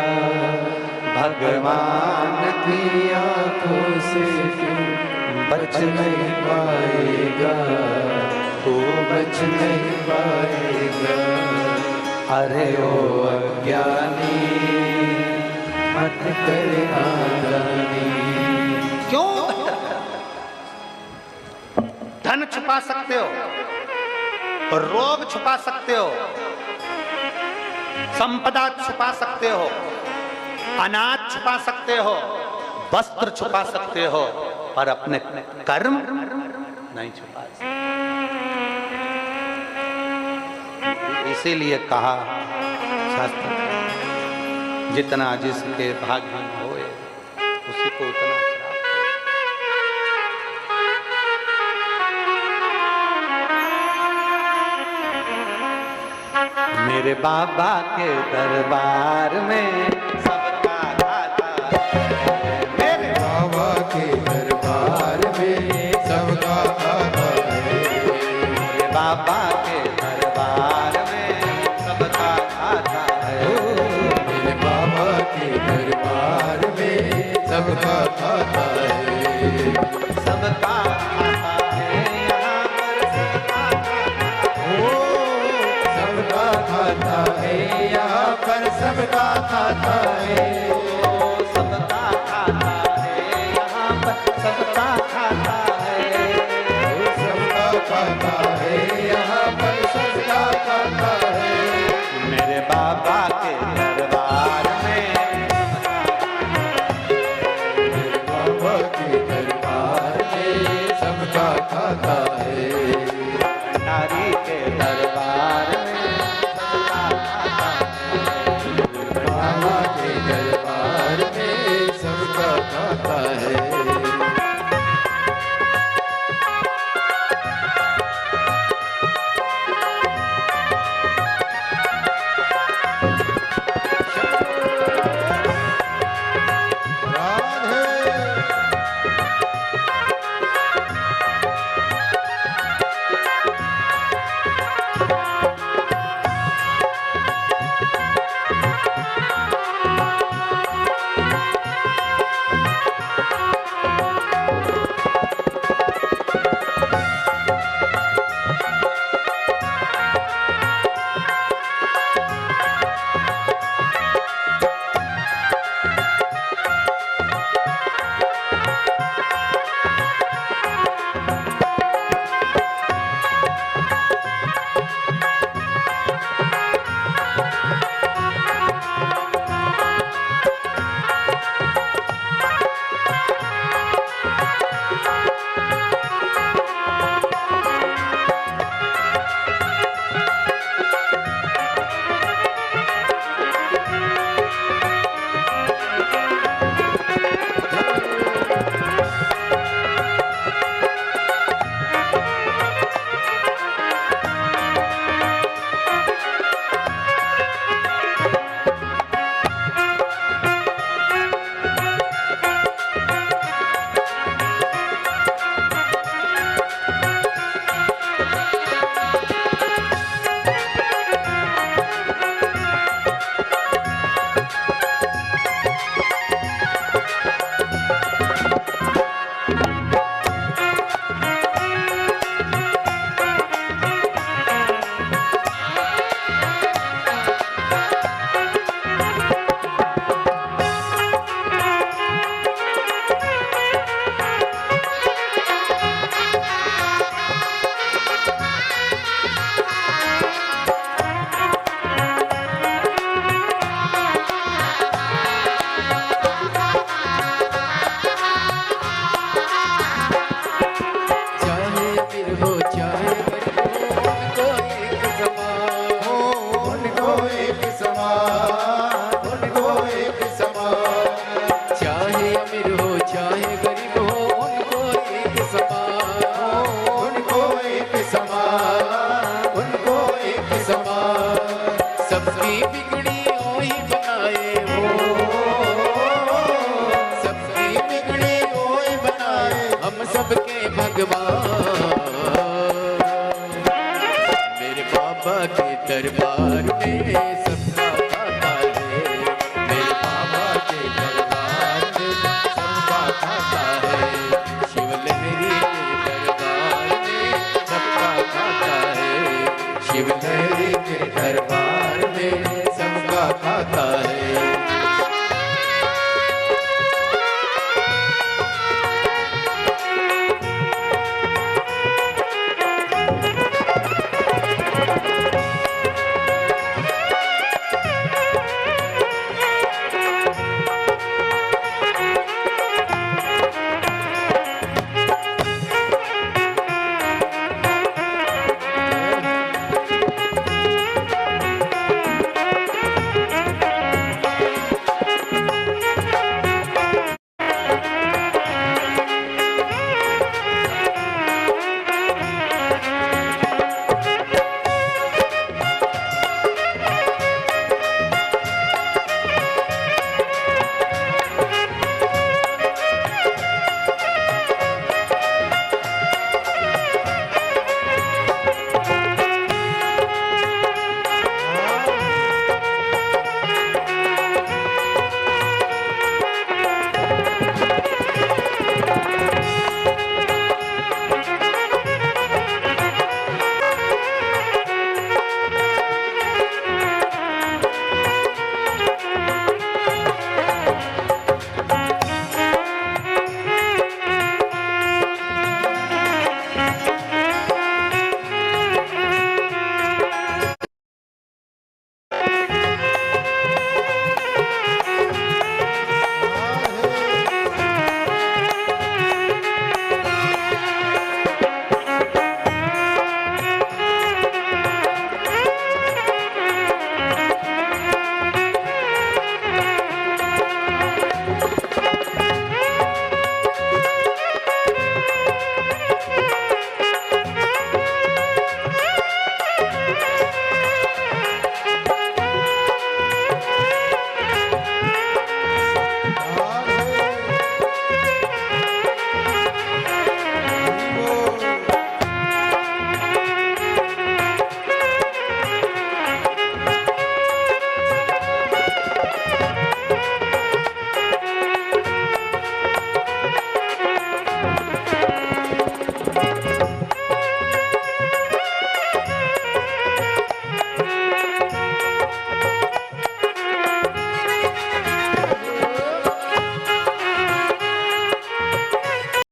भगवान की आंखों से बच नहीं पाएगा, तू बच नहीं पाएगा। अरे ओ अज्ञानी मत कर नादानी। क्यों? धन छुपा सकते हो, रोग छुपा सकते हो, संपदा छुपा सकते हो, अनाज छुपा सकते हो, वस्त्र छुपा सकते हो, पर अपने कर्म नहीं छुपा सकते। इसीलिए कहा शास्त्र, जितना जिसके भाग्य में होए उसी को उतना प्राप्त। मेरे बाबा के दरबार में सबका खाता है, मेरे बाबा के दरबार में सबका खाता है, मेरे बाबा के दरबार में सबका खाता है, मेरे बाबा के दरबार में सबका खाता है, सबका खाता है यहाँ पर, सबका खाता है, सबका खाता है यहाँ पर, सबका खाता है, सबका खाता है यहाँ पर, सबका खाता है, सबका खाता है यहाँ पर, सबका खाता है, मेरे बाबा के दरबार में, मेरे बाबा के दरबार में सबका खाता है, नारी के दरबार में सबका खाता है, बाबा के दरबार में सबका खाता है। हाँ